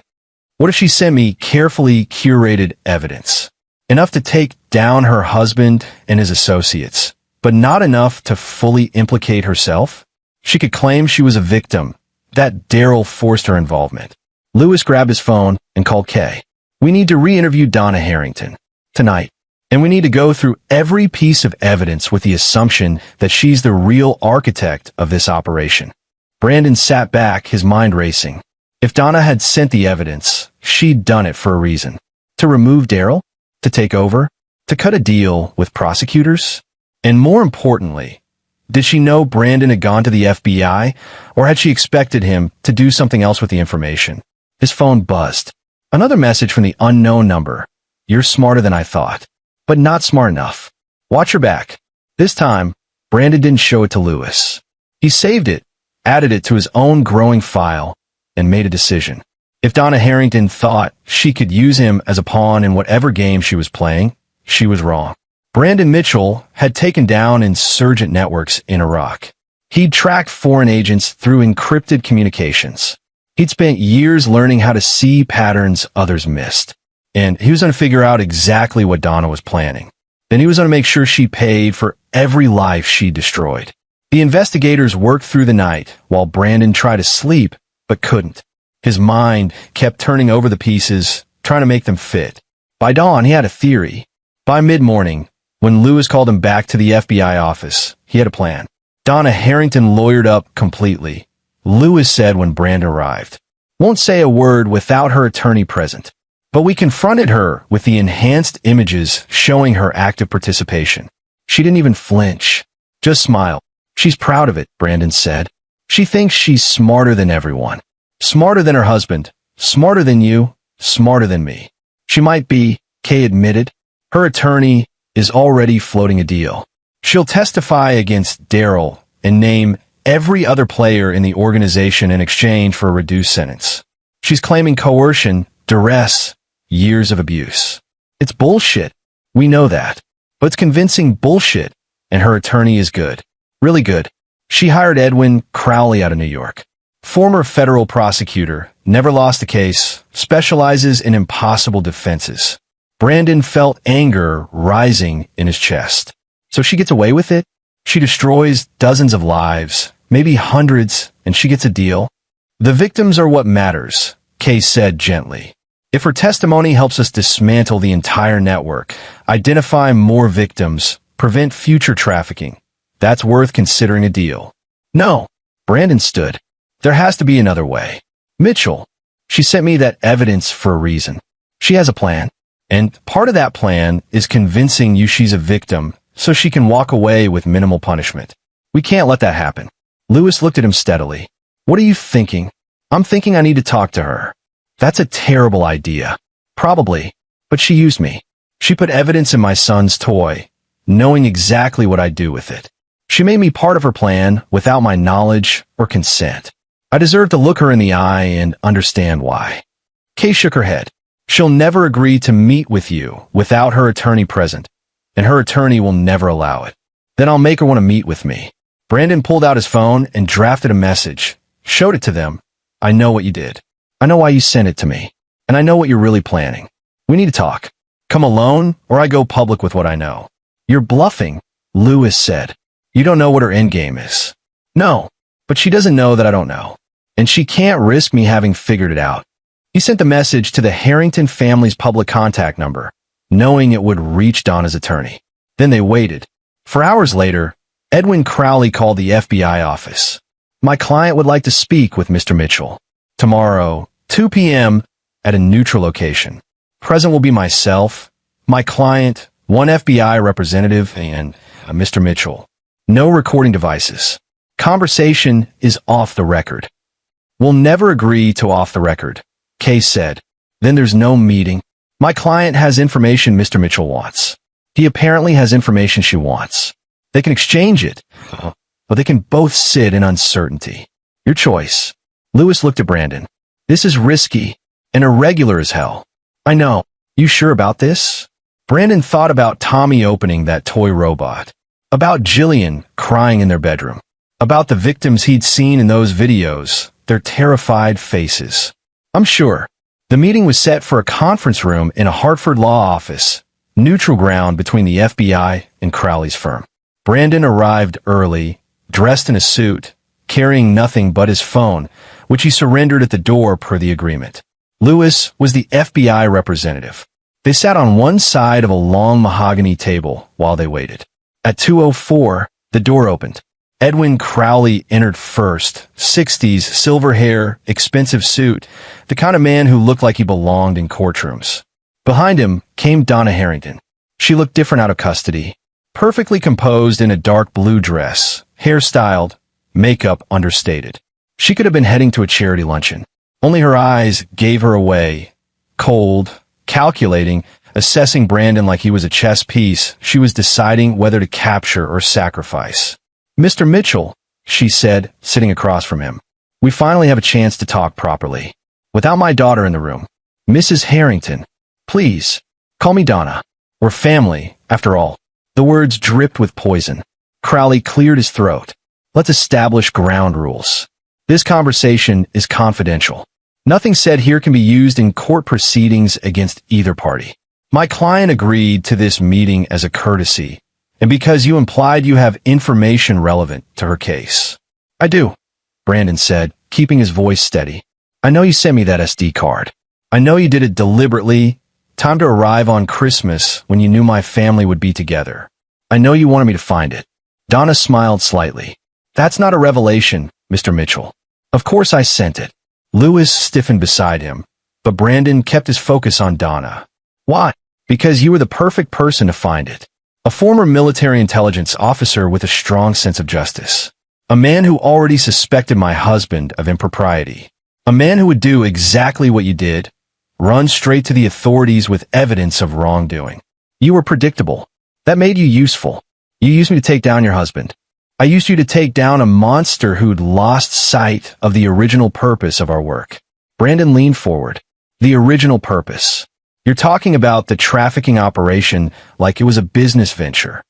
What if she sent me carefully curated evidence? Enough to take down her husband and his associates, but not enough to fully implicate herself? She could claim she was a victim, that Daryl forced her involvement. Lewis grabbed his phone and called Kay. We need to re-interview Donna Harrington. Tonight. And we need to go through every piece of evidence with the assumption that she's the real architect of this operation. Brandon sat back, his mind racing. If Donna had sent the evidence, she'd done it for a reason. To remove Daryl? To take over? To cut a deal with prosecutors? And more importantly, did she know Brandon had gone to the FBI, or had she expected him to do something else with the information? His phone buzzed. Another message from the unknown number. You're smarter than I thought. But not smart enough. Watch your back. This time, Brandon didn't show it to Lewis. He saved it, added it to his own growing file, and made a decision. If Donna Harrington thought she could use him as a pawn in whatever game she was playing, she was wrong. Brandon Mitchell had taken down insurgent networks in Iraq. He'd tracked foreign agents through encrypted communications. He'd spent years learning how to see patterns others missed. And he was going to figure out exactly what Donna was planning. Then he was going to make sure she paid for every life she destroyed. The investigators worked through the night while Brandon tried to sleep, but couldn't. His mind kept turning over the pieces, trying to make them fit. By dawn, he had a theory. By mid-morning, when Lewis called him back to the FBI office, he had a plan. Donna Harrington lawyered up completely. Lewis said when Brandon arrived. Won't say a word without her attorney present. But we confronted her with the enhanced images showing her active participation. She didn't even flinch. Just smile. She's proud of it, Brandon said. She thinks she's smarter than everyone. Smarter than her husband. Smarter than you. Smarter than me. She might be, Kay admitted. Her attorney is already floating a deal. She'll testify against Daryl and name every other player in the organization in exchange for a reduced sentence. She's claiming coercion, duress, years of abuse. It's bullshit. We know that. But it's convincing bullshit, and her attorney is good. Really good. She hired Edwin Crowley out of New York. Former federal prosecutor, never lost a case, specializes in impossible defenses. Brandon felt anger rising in his chest. So she gets away with it? She destroys dozens of lives, maybe hundreds, and she gets a deal? The victims are what matters, Kay said gently. If her testimony helps us dismantle the entire network, identify more victims, prevent future trafficking, that's worth considering a deal. No, Brandon stood. There has to be another way. Mitchell, she sent me that evidence for a reason. She has a plan. And part of that plan is convincing you she's a victim so she can walk away with minimal punishment. We can't let that happen. Lewis looked at him steadily. What are you thinking? I'm thinking I need to talk to her. That's a terrible idea. Probably. But she used me. She put evidence in my son's toy, knowing exactly what I'd do with it. She made me part of her plan without my knowledge or consent. I deserve to look her in the eye and understand why. Kay shook her head. She'll never agree to meet with you without her attorney present, and her attorney will never allow it. Then I'll make her want to meet with me. Brandon pulled out his phone and drafted a message, showed it to them. I know what you did. I know why you sent it to me, and I know what you're really planning. We need to talk. Come alone, or I go public with what I know. You're bluffing, Lewis said. You don't know what her endgame is. No, but she doesn't know that I don't know, and she can't risk me having figured it out. He sent the message to the Harrington family's public contact number, knowing it would reach Donna's attorney. Then they waited. For hours later, Edwin Crowley called the FBI office. My client would like to speak with Mr. Mitchell. Tomorrow, 2 p.m. at a neutral location. Present will be myself, my client, one FBI representative, and Mr. Mitchell. No recording devices. Conversation is off the record. We'll never agree to off the record, Kay said. Then there's no meeting. My client has information Mr. Mitchell wants. He apparently has information she wants. They can exchange it, but they can both sit in uncertainty. Your choice. Lewis looked at Brandon. This is risky and irregular as hell. I know. You sure about this? Brandon thought about Tommy opening that toy robot, about Jillian crying in their bedroom, about the victims he'd seen in those videos, their terrified faces. I'm sure. The meeting was set for a conference room in a Hartford law office, neutral ground between the FBI and Crowley's firm. Brandon arrived early, dressed in a suit, carrying nothing but his phone, which he surrendered at the door per the agreement. Lewis was the FBI representative. They sat on one side of a long mahogany table while they waited. At 2:04, the door opened. Edwin Crowley entered first, 60s, silver hair, expensive suit, the kind of man who looked like he belonged in courtrooms. Behind him came Donna Harrington. She looked different out of custody, perfectly composed in a dark blue dress, hairstyled, makeup understated. She could have been heading to a charity luncheon. Only her eyes gave her away. Cold, calculating, assessing Brandon like he was a chess piece, she was deciding whether to capture or sacrifice. Mr. Mitchell, she said, sitting across from him. We finally have a chance to talk properly. Without my daughter in the room. Mrs. Harrington, please, call me Donna. We're family, after all. The words dripped with poison. Crowley cleared his throat. Let's establish ground rules. This conversation is confidential. Nothing said here can be used in court proceedings against either party. My client agreed to this meeting as a courtesy, and because you implied you have information relevant to her case. I do, Brandon said, keeping his voice steady. I know you sent me that SD card. I know you did it deliberately, timed to arrive on Christmas when you knew my family would be together. I know you wanted me to find it. Donna smiled slightly. That's not a revelation, Mr. Mitchell. Of course I sent it. Lewis stiffened beside him, but Brandon kept his focus on Donna. Why? Because you were the perfect person to find it. A former military intelligence officer with a strong sense of justice. A man who already suspected my husband of impropriety. A man who would do exactly what you did, run straight to the authorities with evidence of wrongdoing. You were predictable. That made you useful. You used me to take down your husband. I used you to take down a monster who'd lost sight of the original purpose of our work. Brandon leaned forward. The original purpose. You're talking about the trafficking operation like it was a business venture.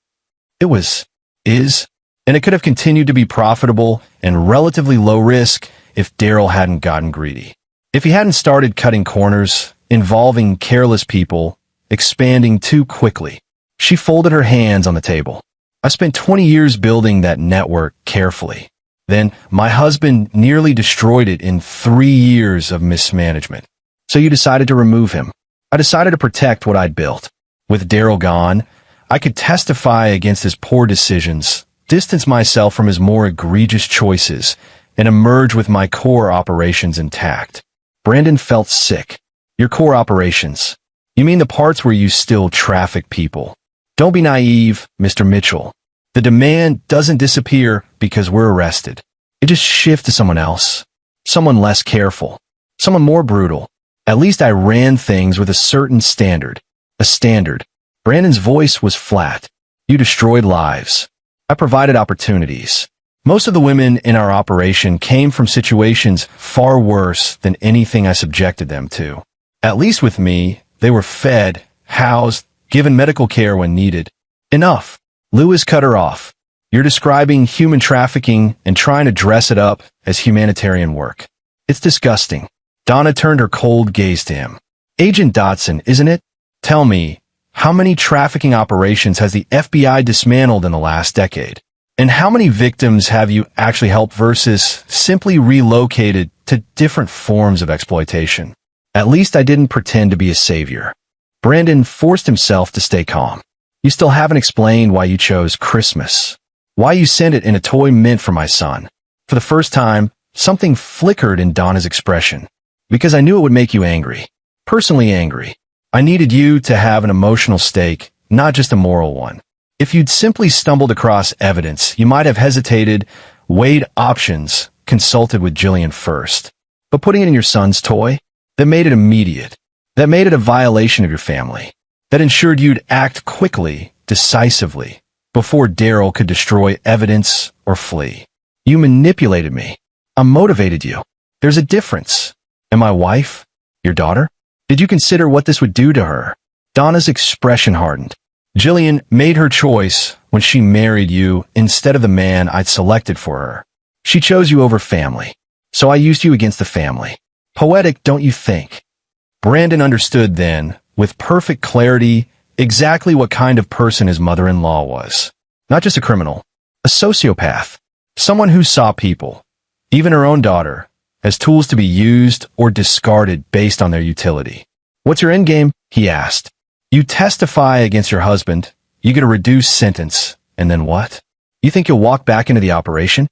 It was, is, and it could have continued to be profitable and relatively low risk if Daryl hadn't gotten greedy. If he hadn't started cutting corners, involving careless people, expanding too quickly. She folded her hands on the table. I spent 20 years building that network carefully. Then my husband nearly destroyed it in 3 years of mismanagement. So you decided to remove him. I decided to protect what I'd built. With Daryl gone, I could testify against his poor decisions, distance myself from his more egregious choices, and emerge with my core operations intact. Brandon felt sick. Your core operations. You mean the parts where you still traffic people. Don't be naive, Mr. Mitchell. The demand doesn't disappear because we're arrested. It just shifts to someone else. Someone less careful. Someone more brutal. At least I ran things with a certain standard. A standard. Brandon's voice was flat. You destroyed lives. I provided opportunities. Most of the women in our operation came from situations far worse than anything I subjected them to. At least with me, they were fed, housed, given medical care when needed. Enough. Lewis cut her off. You're describing human trafficking and trying to dress it up as humanitarian work. It's disgusting. Donna turned her cold gaze to him. Agent Dotson, isn't it? Tell me, how many trafficking operations has the FBI dismantled in the last decade? And how many victims have you actually helped versus simply relocated to different forms of exploitation? At least I didn't pretend to be a savior. Brandon forced himself to stay calm. You still haven't explained why you chose Christmas. Why you sent it in a toy meant for my son. For the first time, something flickered in Donna's expression. Because I knew it would make you angry. Personally angry. I needed you to have an emotional stake, not just a moral one. If you'd simply stumbled across evidence, you might have hesitated, weighed options, consulted with Jillian first. But putting it in your son's toy, that made it immediate. That made it a violation of your family. That ensured you'd act quickly, decisively, before Daryl could destroy evidence or flee. You manipulated me. I motivated you. There's a difference. And my wife? Your daughter? Did you consider what this would do to her? Donna's expression hardened. Jillian made her choice when she married you instead of the man I'd selected for her. She chose you over family. So I used you against the family. Poetic, don't you think? Brandon understood then, with perfect clarity, exactly what kind of person his mother-in-law was. Not just a criminal, a sociopath. Someone who saw people, even her own daughter, as tools to be used or discarded based on their utility. What's your endgame? He asked. You testify against your husband, you get a reduced sentence, and then what? You think you'll walk back into the operation?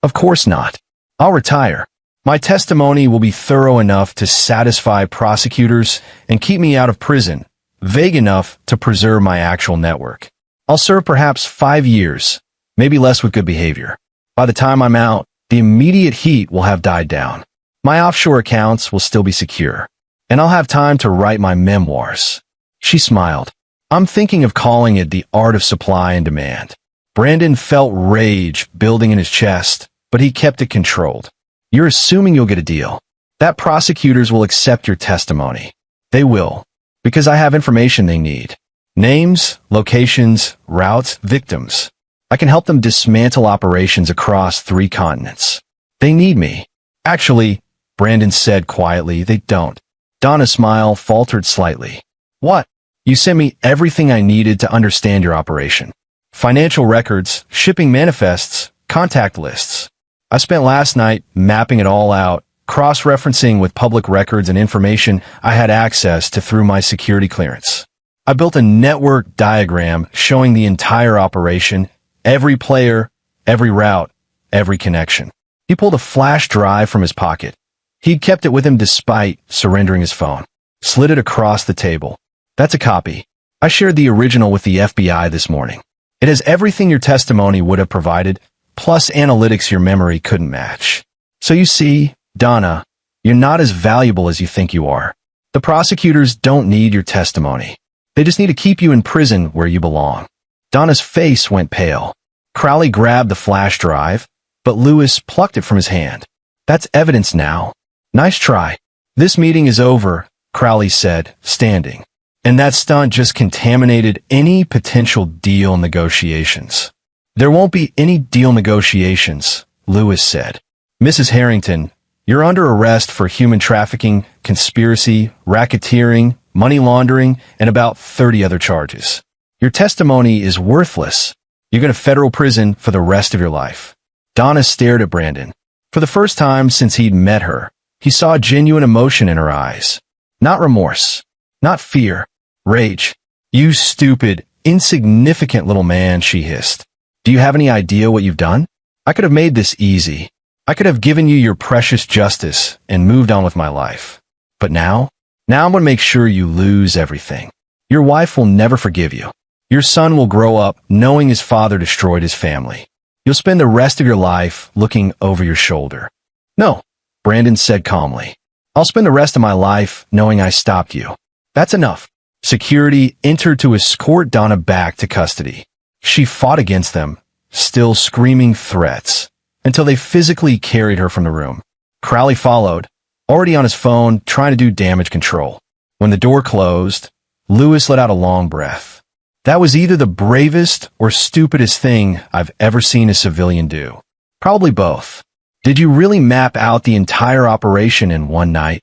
Of course not. I'll retire. My testimony will be thorough enough to satisfy prosecutors and keep me out of prison, vague enough to preserve my actual network. I'll serve perhaps 5 years, maybe less with good behavior. By the time I'm out, the immediate heat will have died down. My offshore accounts will still be secure, and I'll have time to write my memoirs. She smiled. I'm thinking of calling it The Art of Supply and Demand. Brandon felt rage building in his chest, but he kept it controlled. You're assuming you'll get a deal. That prosecutors will accept your testimony. They will, because I have information they need. Names, locations, routes, victims. I can help them dismantle operations across 3 continents. They need me. Actually, Brandon said quietly, they don't. Donna's smile faltered slightly. What? You sent me everything I needed to understand your operation. Financial records, shipping manifests, contact lists. I spent last night mapping it all out, cross-referencing with public records and information I had access to through my security clearance. I built a network diagram showing the entire operation, every player, every route, every connection. He pulled a flash drive from his pocket. He'd kept it with him despite surrendering his phone. Slid it across the table. That's a copy. I shared the original with the FBI this morning. It has everything your testimony would have provided, plus analytics your memory couldn't match. So you see, Donna, you're not as valuable as you think you are. The prosecutors don't need your testimony. They just need to keep you in prison where you belong. Donna's face went pale. Crowley grabbed the flash drive, but Lewis plucked it from his hand. That's evidence now. Nice try. This meeting is over, Crowley said, standing. And that stunt just contaminated any potential deal negotiations. There won't be any deal negotiations, Lewis said. Mrs. Harrington, you're under arrest for human trafficking, conspiracy, racketeering, money laundering, and about 30 other charges. Your testimony is worthless. You're going to federal prison for the rest of your life. Donna stared at Brandon. For the first time since he'd met her, he saw genuine emotion in her eyes. Not remorse. Not fear. Rage. You stupid, insignificant little man, she hissed. Do you have any idea what you've done? I could have made this easy. I could have given you your precious justice and moved on with my life. But now I'm going to make sure you lose everything. Your wife will never forgive you. Your son will grow up knowing his father destroyed his family. You'll spend the rest of your life looking over your shoulder. No, Brandon said calmly. I'll spend the rest of my life knowing I stopped you. That's enough. Security entered to escort Donna back to custody. She fought against them, still screaming threats, until they physically carried her from the room. Crowley followed, already on his phone trying to do damage control. When the door closed, Lewis let out a long breath. That was either the bravest or stupidest thing I've ever seen a civilian do. Probably both. Did you really map out the entire operation in one night?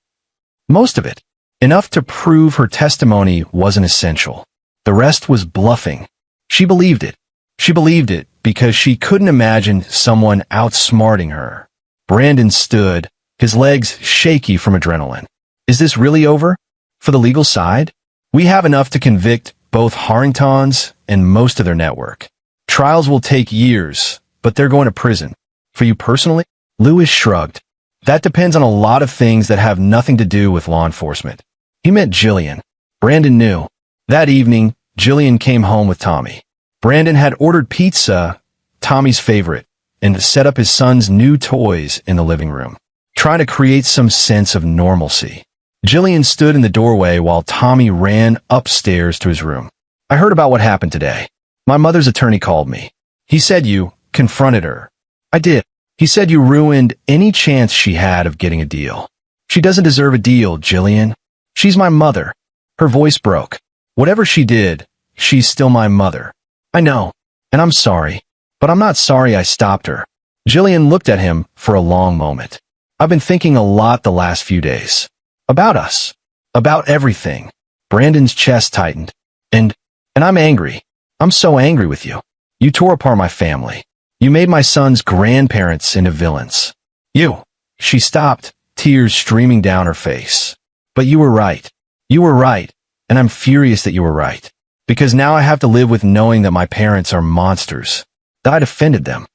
Most of it. Enough to prove her testimony wasn't essential. The rest was bluffing. She believed it. She believed it because she couldn't imagine someone outsmarting her. Brandon stood, his legs shaky from adrenaline. Is this really over? For the legal side? We have enough to convict both Harringtons and most of their network. Trials will take years, but they're going to prison. For you personally? Lewis shrugged. That depends on a lot of things that have nothing to do with law enforcement. He meant Jillian. Brandon knew. That evening, Jillian came home with Tommy. Brandon had ordered pizza, Tommy's favorite, and set up his son's new toys in the living room, trying to create some sense of normalcy. Jillian stood in the doorway while Tommy ran upstairs to his room. I heard about what happened today. My mother's attorney called me. He said you confronted her. I did. He said you ruined any chance she had of getting a deal. She doesn't deserve a deal, Jillian. She's my mother. Her voice broke. Whatever she did, she's still my mother. I know, and I'm sorry, but I'm not sorry I stopped her. Jillian looked at him for a long moment. I've been thinking a lot the last few days. About us. About everything. Brandon's chest tightened. And I'm angry. I'm so angry with you. You tore apart my family. You made my son's grandparents into villains. She stopped, tears streaming down her face. But you were right. You were right, and I'm furious that you were right. Because now I have to live with knowing that my parents are monsters. That I defended them.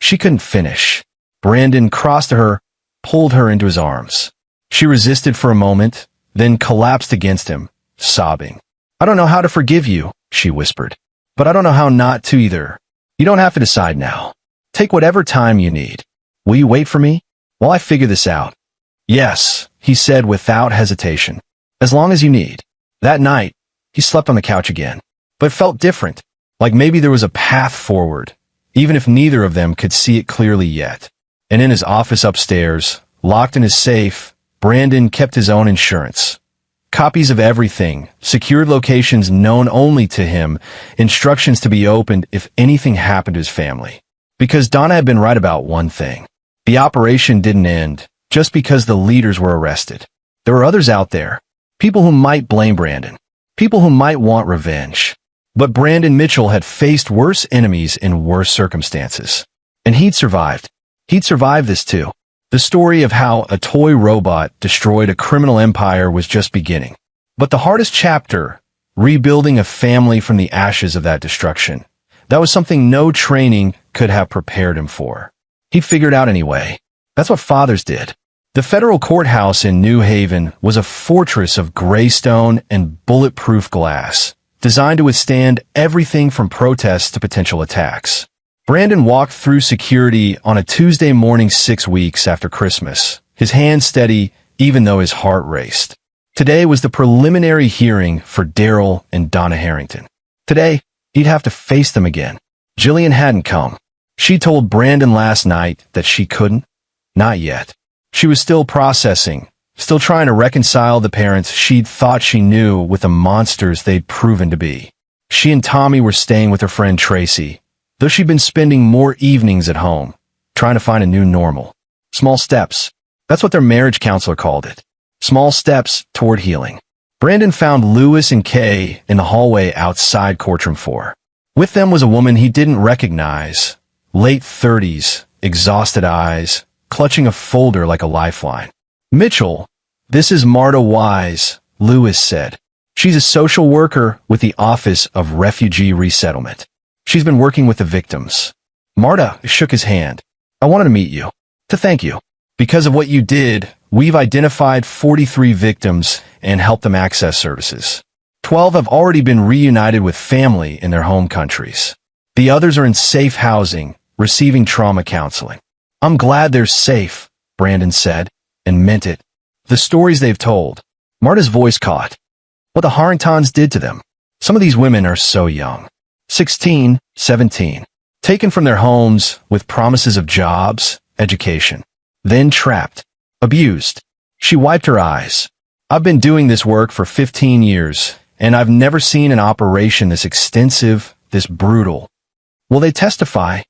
She couldn't finish. Brandon crossed to her, pulled her into his arms. She resisted for a moment, then collapsed against him, sobbing. I don't know how to forgive you, she whispered. But I don't know how not to either. You don't have to decide now. Take whatever time you need. Will you wait for me while I figure this out? Yes, he said without hesitation. As long as you need. That night, he slept on the couch again, but felt different, like maybe there was a path forward, even if neither of them could see it clearly yet. And in his office upstairs, locked in his safe, Brandon kept his own insurance. Copies of everything, secured locations known only to him, instructions to be opened if anything happened to his family. Because Donna had been right about one thing. The operation didn't end just because the leaders were arrested. There were others out there, people who might blame Brandon, people who might want revenge. But Brandon Mitchell had faced worse enemies in worse circumstances. And he'd survived. He'd survived this too. The story of how a toy robot destroyed a criminal empire was just beginning. But the hardest chapter, rebuilding a family from the ashes of that destruction, that was something no training could have prepared him for. He figured out anyway. That's what fathers did. The federal courthouse in New Haven was a fortress of gray stone and bulletproof glass, designed to withstand everything from protests to potential attacks. Brandon walked through security on a Tuesday morning 6 weeks after Christmas, his hands steady even though his heart raced. Today was the preliminary hearing for Daryl and Donna Harrington. Today, he'd have to face them again. Jillian hadn't come. She told Brandon last night that she couldn't. Not yet. She was still processing, still trying to reconcile the parents she'd thought she knew with the monsters they'd proven to be. She and Tommy were staying with her friend Tracy, though she'd been spending more evenings at home, trying to find a new normal. Small steps. That's what their marriage counselor called it. Small steps toward healing. Brandon found Lewis and Kay in the hallway outside Courtroom 4. With them was a woman he didn't recognize, late 30s, exhausted eyes, clutching a folder like a lifeline. Mitchell, this is Marta Wise, Lewis said. She's a social worker with the Office of Refugee Resettlement. She's been working with the victims. Marta shook his hand. I wanted to meet you, to thank you. Because of what you did, we've identified 43 victims and helped them access services. 12 have already been reunited with family in their home countries. The others are in safe housing, receiving trauma counseling. I'm glad they're safe, Brandon said, and meant it. The stories they've told. Marta's voice caught. What the Harringtons did to them. Some of these women are so young. 16, 17. Taken from their homes with promises of jobs, education. Then trapped. Abused. She wiped her eyes. I've been doing this work for 15 years, and I've never seen an operation this extensive, this brutal. Will they testify?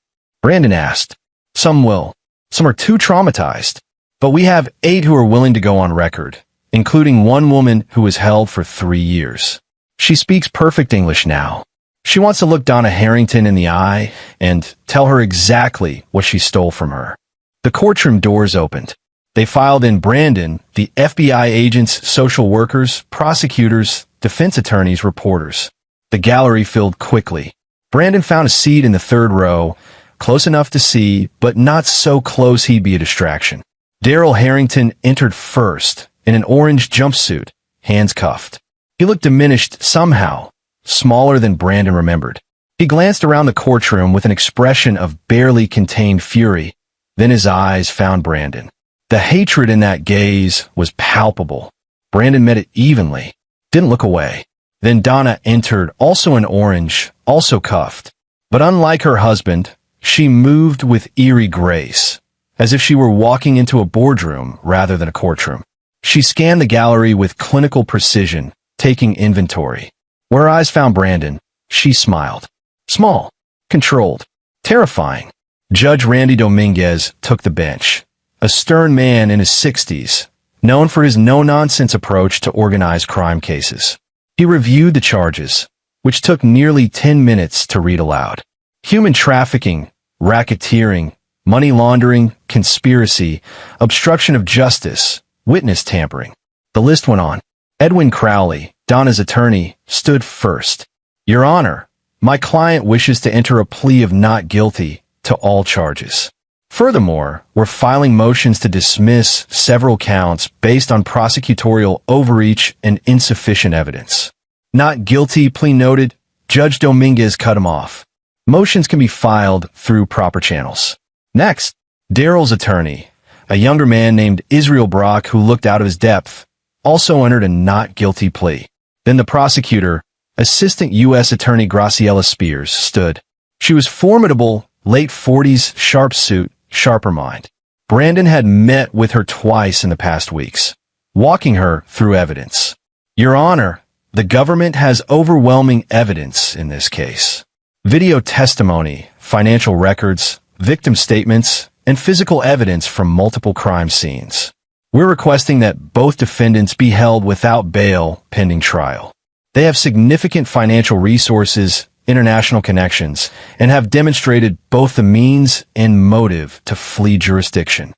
Brandon asked. Some will. Some are too traumatized. But we have 8 who are willing to go on record, including one woman who was held for 3 years. She speaks perfect English now. She wants to look Donna Harrington in the eye and tell her exactly what she stole from her. The courtroom doors opened. They filed in Brandon, the FBI agents, social workers, prosecutors, defense attorneys, reporters. The gallery filled quickly. Brandon found a seat in the 3rd row, close enough to see, but not so close he'd be a distraction. Daryl Harrington entered first, in an orange jumpsuit, hands cuffed. He looked diminished somehow, smaller than Brandon remembered. He glanced around the courtroom with an expression of barely contained fury. Then his eyes found Brandon. The hatred in that gaze was palpable. Brandon met it evenly, didn't look away. Then Donna entered, also in orange, also cuffed. But unlike her husband, she moved with eerie grace, as if she were walking into a boardroom rather than a courtroom. She scanned the gallery with clinical precision, taking inventory. Where her eyes found Brandon, she smiled. Small, controlled, terrifying. Judge Randy Dominguez took the bench. A stern man in his 60s, known for his no-nonsense approach to organized crime cases. He reviewed the charges, which took nearly 10 minutes to read aloud. Human trafficking, racketeering, money laundering, conspiracy, obstruction of justice, witness tampering. The list went on. Edwin Crowley, Donna's attorney, stood first. Your Honor, my client wishes to enter a plea of not guilty to all charges. Furthermore, we're filing motions to dismiss several counts based on prosecutorial overreach and insufficient evidence. Not guilty plea noted. Judge Dominguez cut him off. Motions can be filed through proper channels. Next, Daryl's attorney, a younger man named Israel Brock who looked out of his depth, also entered a not guilty plea. Then the prosecutor, Assistant U.S. Attorney Graciela Spears, stood. She was formidable, late 40s, sharp suit, sharper mind. Brandon had met with her twice in the past weeks, walking her through evidence. Your Honor, the government has overwhelming evidence in this case. Video testimony, financial records, victim statements, and physical evidence from multiple crime scenes. We're requesting that both defendants be held without bail pending trial. They have significant financial resources, international connections, and have demonstrated both the means and motive to flee jurisdiction.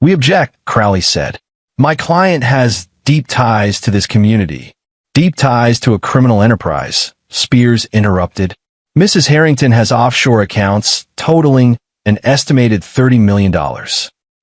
We object, Crowley said. My client has deep ties to this community. Deep ties to a criminal enterprise, Spears interrupted. Mrs. Harrington has offshore accounts totaling an estimated $30 million.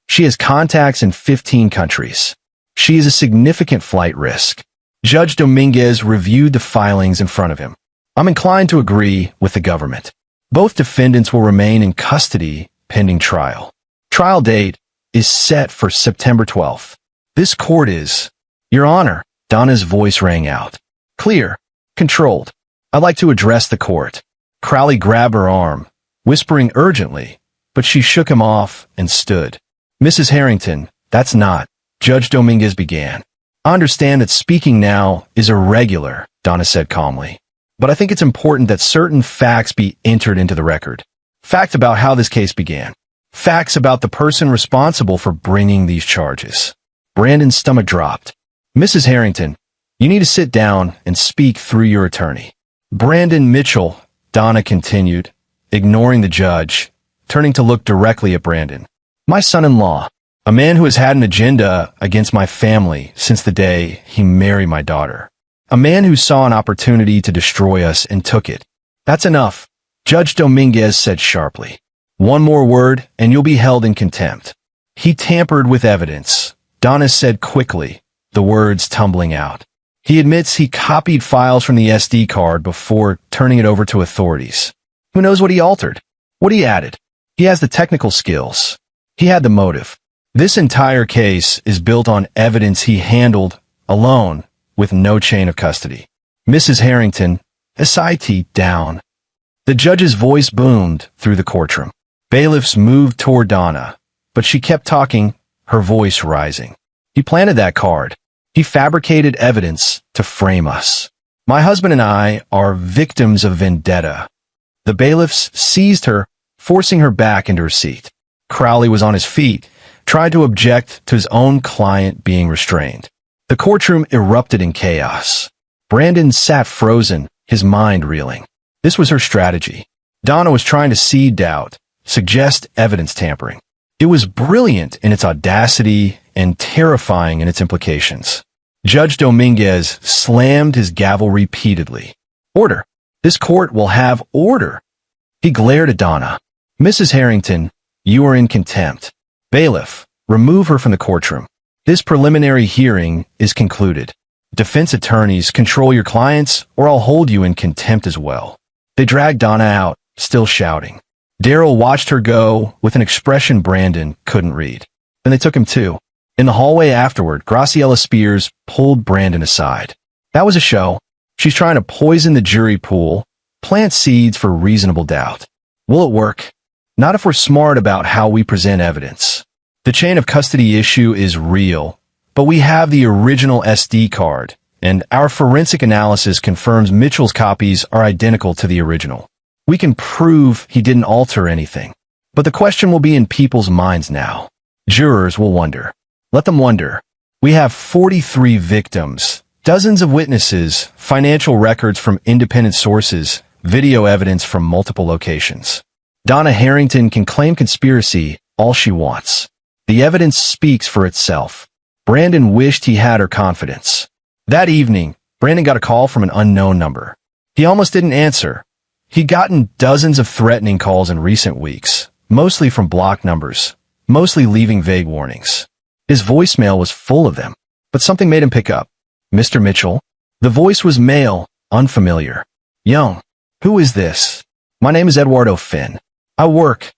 She has contacts in 15 countries. She is a significant flight risk. Judge Dominguez reviewed the filings in front of him. I'm inclined to agree with the government. Both defendants will remain in custody pending trial. Trial date is set for September 12th. This court is, Your Honor, Donna's voice rang out. Clear, controlled. I'd like to address the court. Crowley grabbed her arm, whispering urgently, but she shook him off and stood. Mrs. Harrington, that's not. Judge Dominguez began. I understand that speaking now is irregular, Donna said calmly. But I think it's important that certain facts be entered into the record. Facts about how this case began. Facts about the person responsible for bringing these charges. Brandon's stomach dropped. Mrs. Harrington, you need to sit down and speak through your attorney. Brandon Mitchell, Donna continued, ignoring the judge, turning to look directly at Brandon. My son-in-law, a man who has had an agenda against my family since the day he married my daughter. A man who saw an opportunity to destroy us and took it. That's enough, Judge Dominguez said sharply. One more word and you'll be held in contempt. He tampered with evidence, Donna said quickly, the words tumbling out. He admits he copied files from the SD card before turning it over to authorities. Who knows what he altered? What he added? He has the technical skills. He had the motive. This entire case is built on evidence he handled alone with no chain of custody. Mrs. Harrington, SIT down. The judge's voice boomed through the courtroom. Bailiffs moved toward Donna, but she kept talking, her voice rising. He planted that card. He fabricated evidence to frame us. My husband and I are victims of vendetta. The bailiffs seized her, forcing her back into her seat. Crowley was on his feet, tried to object to his own client being restrained. The courtroom erupted in chaos. Brandon sat frozen, his mind reeling. This was her strategy. Donna was trying to seed doubt, suggest evidence tampering. It was brilliant in its audacity and terrifying in its implications. Judge Dominguez slammed his gavel repeatedly. Order. This court will have order. He glared at Donna. Mrs. Harrington, you are in contempt. Bailiff, remove her from the courtroom. This preliminary hearing is concluded. Defense attorneys, control your clients, or I'll hold you in contempt as well. They dragged Donna out, still shouting. Daryl watched her go with an expression Brandon couldn't read. Then they took him too. In the hallway afterward, Graciela Spears pulled Brandon aside. That was a show. She's trying to poison the jury pool, plant seeds for reasonable doubt. Will it work? Not if we're smart about how we present evidence. The chain of custody issue is real, but we have the original SD card, and our forensic analysis confirms Mitchell's copies are identical to the original. We can prove he didn't alter anything. But the question will be in people's minds now. Jurors will wonder. Let them wonder. We have 43 victims, dozens of witnesses, financial records from independent sources, video evidence from multiple locations. Donna Harrington can claim conspiracy all she wants. The evidence speaks for itself. Brandon wished he had her confidence. That evening, Brandon got a call from an unknown number. He almost didn't answer. He'd gotten dozens of threatening calls in recent weeks, mostly from blocked numbers, mostly leaving vague warnings. His voicemail was full of them, but something made him pick up. Mr. Mitchell? The voice was male, unfamiliar. Young. Who is this? My name is Eduardo Finn. I worked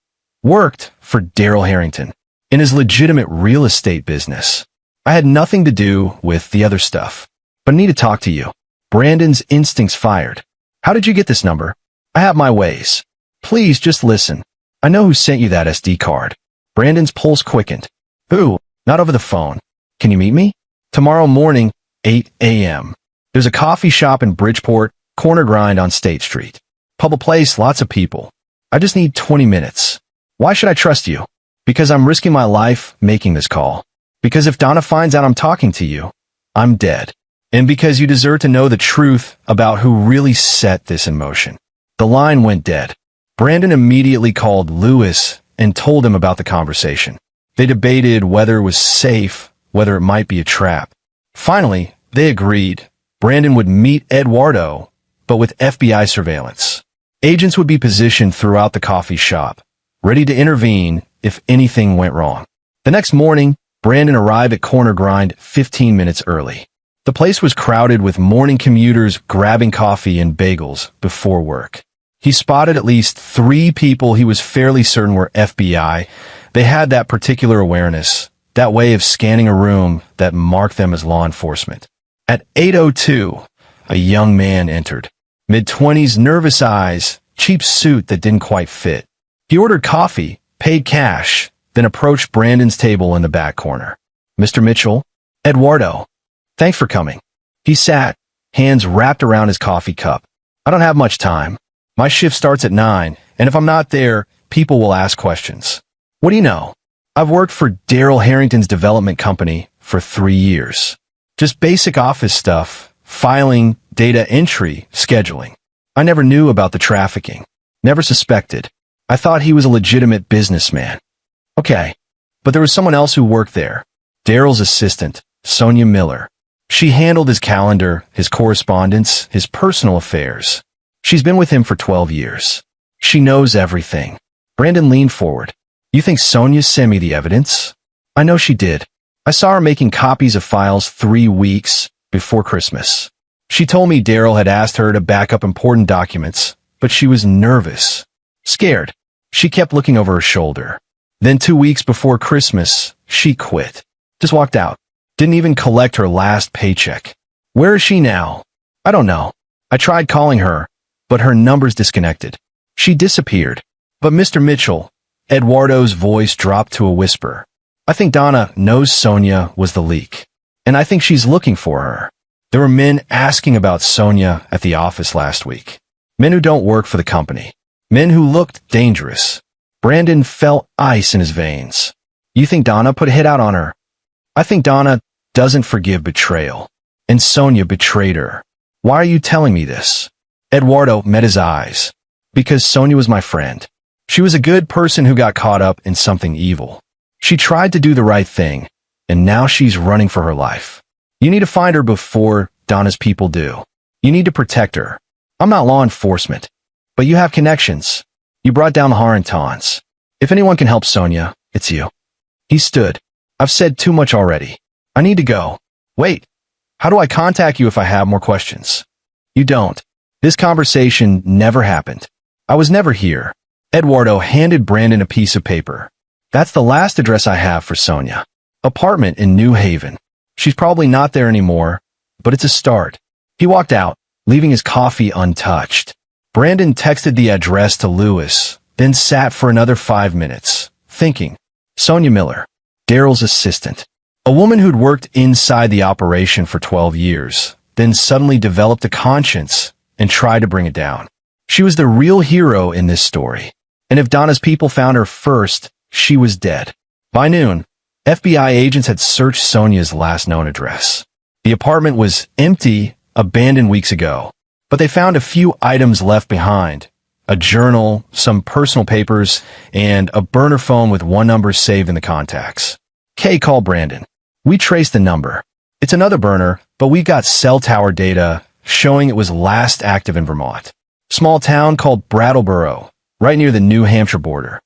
for Daryl Harrington in his legitimate real estate business. I had nothing to do with the other stuff, but I need to talk to you. Brandon's instincts fired. How did you get this number? I have my ways. Please just listen. I know who sent you that SD card. Brandon's pulse quickened. Who? Not over the phone. Can you meet me? Tomorrow morning, 8 a.m. There's a coffee shop in Bridgeport, corner grind on State Street. Public place, lots of people. I just need 20 minutes. Why should I trust you? Because I'm risking my life making this call. Because if Donna finds out I'm talking to you, I'm dead. And because you deserve to know the truth about who really set this in motion. The line went dead. Brandon immediately called Lewis and told him about the conversation. They debated whether it was safe, whether it might be a trap. Finally, they agreed. Brandon would meet Eduardo, but with FBI surveillance. Agents would be positioned throughout the coffee shop, ready to intervene if anything went wrong. The next morning, Brandon arrived at Corner Grind 15 minutes early. The place was crowded with morning commuters grabbing coffee and bagels before work. He spotted at least 3 people he was fairly certain were FBI. They had that particular awareness, that way of scanning a room that marked them as law enforcement. At 8:02, a young man entered. Mid-20s, nervous eyes, cheap suit that didn't quite fit. He ordered coffee, paid cash, then approached Brandon's table in the back corner. Mr. Mitchell? Eduardo. Thanks for coming. He sat, hands wrapped around his coffee cup. I don't have much time. My shift starts at 9, and if I'm not there, people will ask questions. What do you know? I've worked for Daryl Harrington's development company for 3 years. Just basic office stuff, filing, data entry, scheduling. I never knew about the trafficking. Never suspected. I thought he was a legitimate businessman. Okay, but there was someone else who worked there. Daryl's assistant, Sonia Miller. She handled his calendar, his correspondence, his personal affairs. She's been with him for 12 years. She knows everything. Brandon leaned forward. You think Sonia sent me the evidence? I know she did. I saw her making copies of files 3 weeks before Christmas. She told me Daryl had asked her to back up important documents, but she was nervous. Scared. She kept looking over her shoulder. Then 2 weeks before Christmas, she quit. Just walked out. Didn't even collect her last paycheck. Where is she now? I don't know. I tried calling her, but her number's disconnected. She disappeared. But Mr. Mitchell, Eduardo's voice dropped to a whisper. I think Donna knows Sonia was the leak, and I think she's looking for her. There were men asking about Sonia at the office last week. Men who don't work for the company. Men who looked dangerous. Brandon felt ice in his veins. You think Donna put a hit out on her? I think Donna doesn't forgive betrayal, and Sonia betrayed her. Why are you telling me this? Eduardo met his eyes. Because Sonia was my friend. She was a good person who got caught up in something evil. She tried to do the right thing, and now she's running for her life. You need to find her before Donna's people do. You need to protect her. I'm not law enforcement, but you have connections. You brought down the Harringtons. If anyone can help Sonia, it's you. He stood. I've said too much already. I need to go. Wait. How do I contact you if I have more questions? You don't. This conversation never happened. I was never here. Eduardo handed Brandon a piece of paper. That's the last address I have for Sonia. Apartment in New Haven. She's probably not there anymore, but it's a start. He walked out, leaving his coffee untouched. Brandon texted the address to Lewis, then sat for another 5 minutes, thinking. Sonia Miller, Daryl's assistant. A woman who'd worked inside the operation for 12 years, then suddenly developed a conscience and tried to bring it down. She was the real hero in this story. And if Donna's people found her first, she was dead. By noon, FBI agents had searched Sonia's last known address. The apartment was empty, abandoned weeks ago, but they found a few items left behind. A journal, some personal papers, and a burner phone with one number saved in the contacts. Kay called Brandon. We traced the number. It's another burner, but we got cell tower data showing it was last active in Vermont. Small town called Brattleboro, right near the New Hampshire border.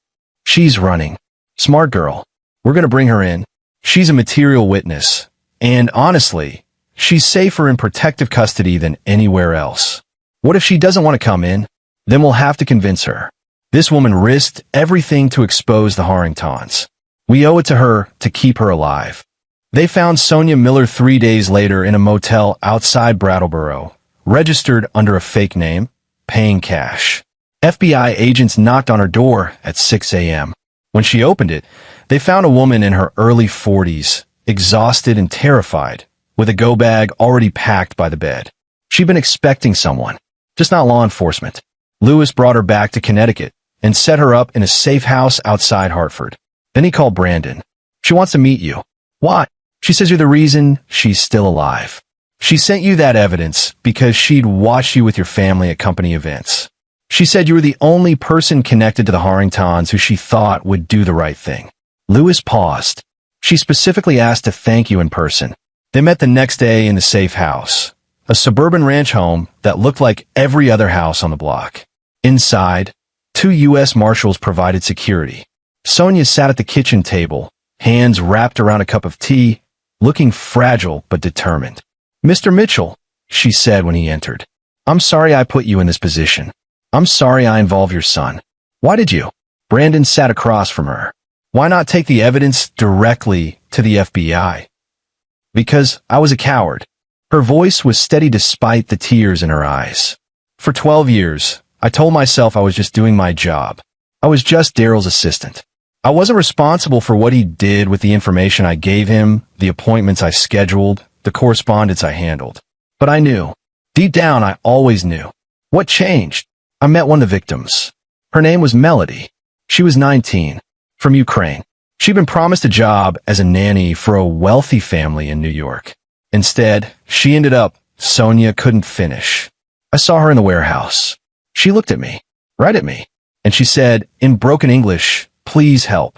She's running. Smart girl. We're going to bring her in. She's a material witness. And honestly, she's safer in protective custody than anywhere else. What if she doesn't want to come in? Then we'll have to convince her. This woman risked everything to expose the Harringtons. We owe it to her to keep her alive. They found Sonia Miller 3 days later in a motel outside Brattleboro, registered under a fake name, paying cash. FBI agents knocked on her door at 6 a.m. When she opened it, they found a woman in her early 40s, exhausted and terrified, with a go bag already packed by the bed. She'd been expecting someone, just not law enforcement. Lewis brought her back to Connecticut and set her up in a safe house outside Hartford. Then he called Brandon. She wants to meet you. Why? She says you're the reason she's still alive. She sent you that evidence because she'd watched you with your family at company events. She said you were the only person connected to the Harringtons who she thought would do the right thing. Lewis paused. She specifically asked to thank you in person. They met the next day in the safe house, a suburban ranch home that looked like every other house on the block. Inside, 2 U.S. Marshals provided security. Sonia sat at the kitchen table, hands wrapped around a cup of tea, looking fragile but determined. Mr. Mitchell, she said when he entered. I'm sorry I put you in this position. I'm sorry I involved your son. Why did you? Brandon sat across from her. Why not take the evidence directly to the FBI? Because I was a coward. Her voice was steady despite the tears in her eyes. For 12 years, I told myself I was just doing my job. I was just Daryl's assistant. I wasn't responsible for what he did with the information I gave him, the appointments I scheduled, the correspondence I handled. But I knew. Deep down, I always knew. What changed? I met one of the victims. Her name was Melody. She was 19, from Ukraine. She'd been promised a job as a nanny for a wealthy family in New York. Instead, she ended up, Sonia couldn't finish. I saw her in the warehouse. She looked at me, right at me, and she said, in broken English, please help.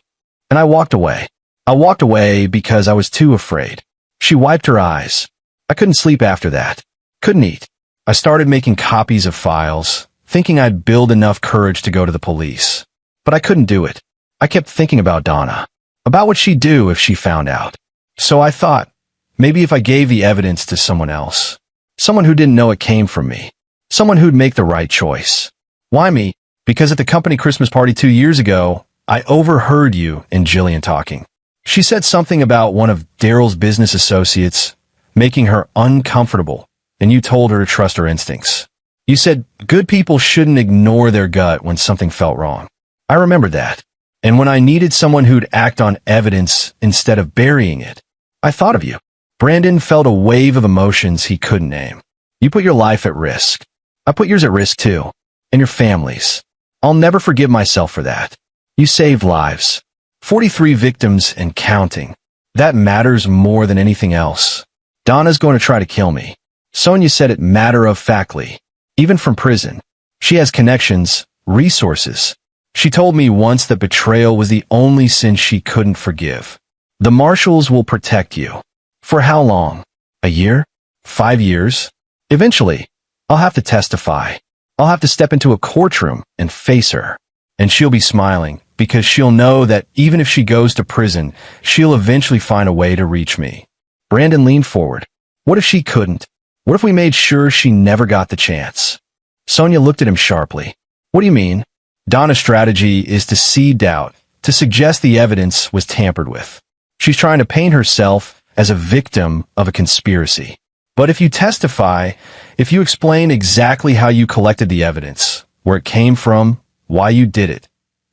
And I walked away. I walked away because I was too afraid. She wiped her eyes. I couldn't sleep after that. Couldn't eat. I started making copies of files, thinking I'd build enough courage to go to the police. But I couldn't do it. I kept thinking about Donna, about what she'd do if she found out. So I thought, maybe if I gave the evidence to someone else, someone who didn't know it came from me, someone who'd make the right choice. Why me? Because at the company Christmas party 2 years ago, I overheard you and Jillian talking. She said something about one of Daryl's business associates making her uncomfortable, and you told her to trust her instincts. You said good people shouldn't ignore their gut when something felt wrong. I remember that. And when I needed someone who'd act on evidence instead of burying it, I thought of you. Brandon felt a wave of emotions he couldn't name. You put your life at risk. I put yours at risk too, and your family's. I'll never forgive myself for that. You saved lives. 43 victims and counting. That matters more than anything else. Donna's going to try to kill me. Sonia said it matter-of-factly. Even from prison. She has connections, resources. She told me once that betrayal was the only sin she couldn't forgive. The Marshals will protect you. For how long? A year? 5 years? Eventually, I'll have to testify. I'll have to step into a courtroom and face her. And she'll be smiling, because she'll know that even if she goes to prison, she'll eventually find a way to reach me. Brandon leaned forward. What if she couldn't? What if we made sure she never got the chance? Sonia looked at him sharply. What do you mean? Donna's strategy is to seed doubt, to suggest the evidence was tampered with. She's trying to paint herself as a victim of a conspiracy. But if you testify, if you explain exactly how you collected the evidence, where it came from, why you did it,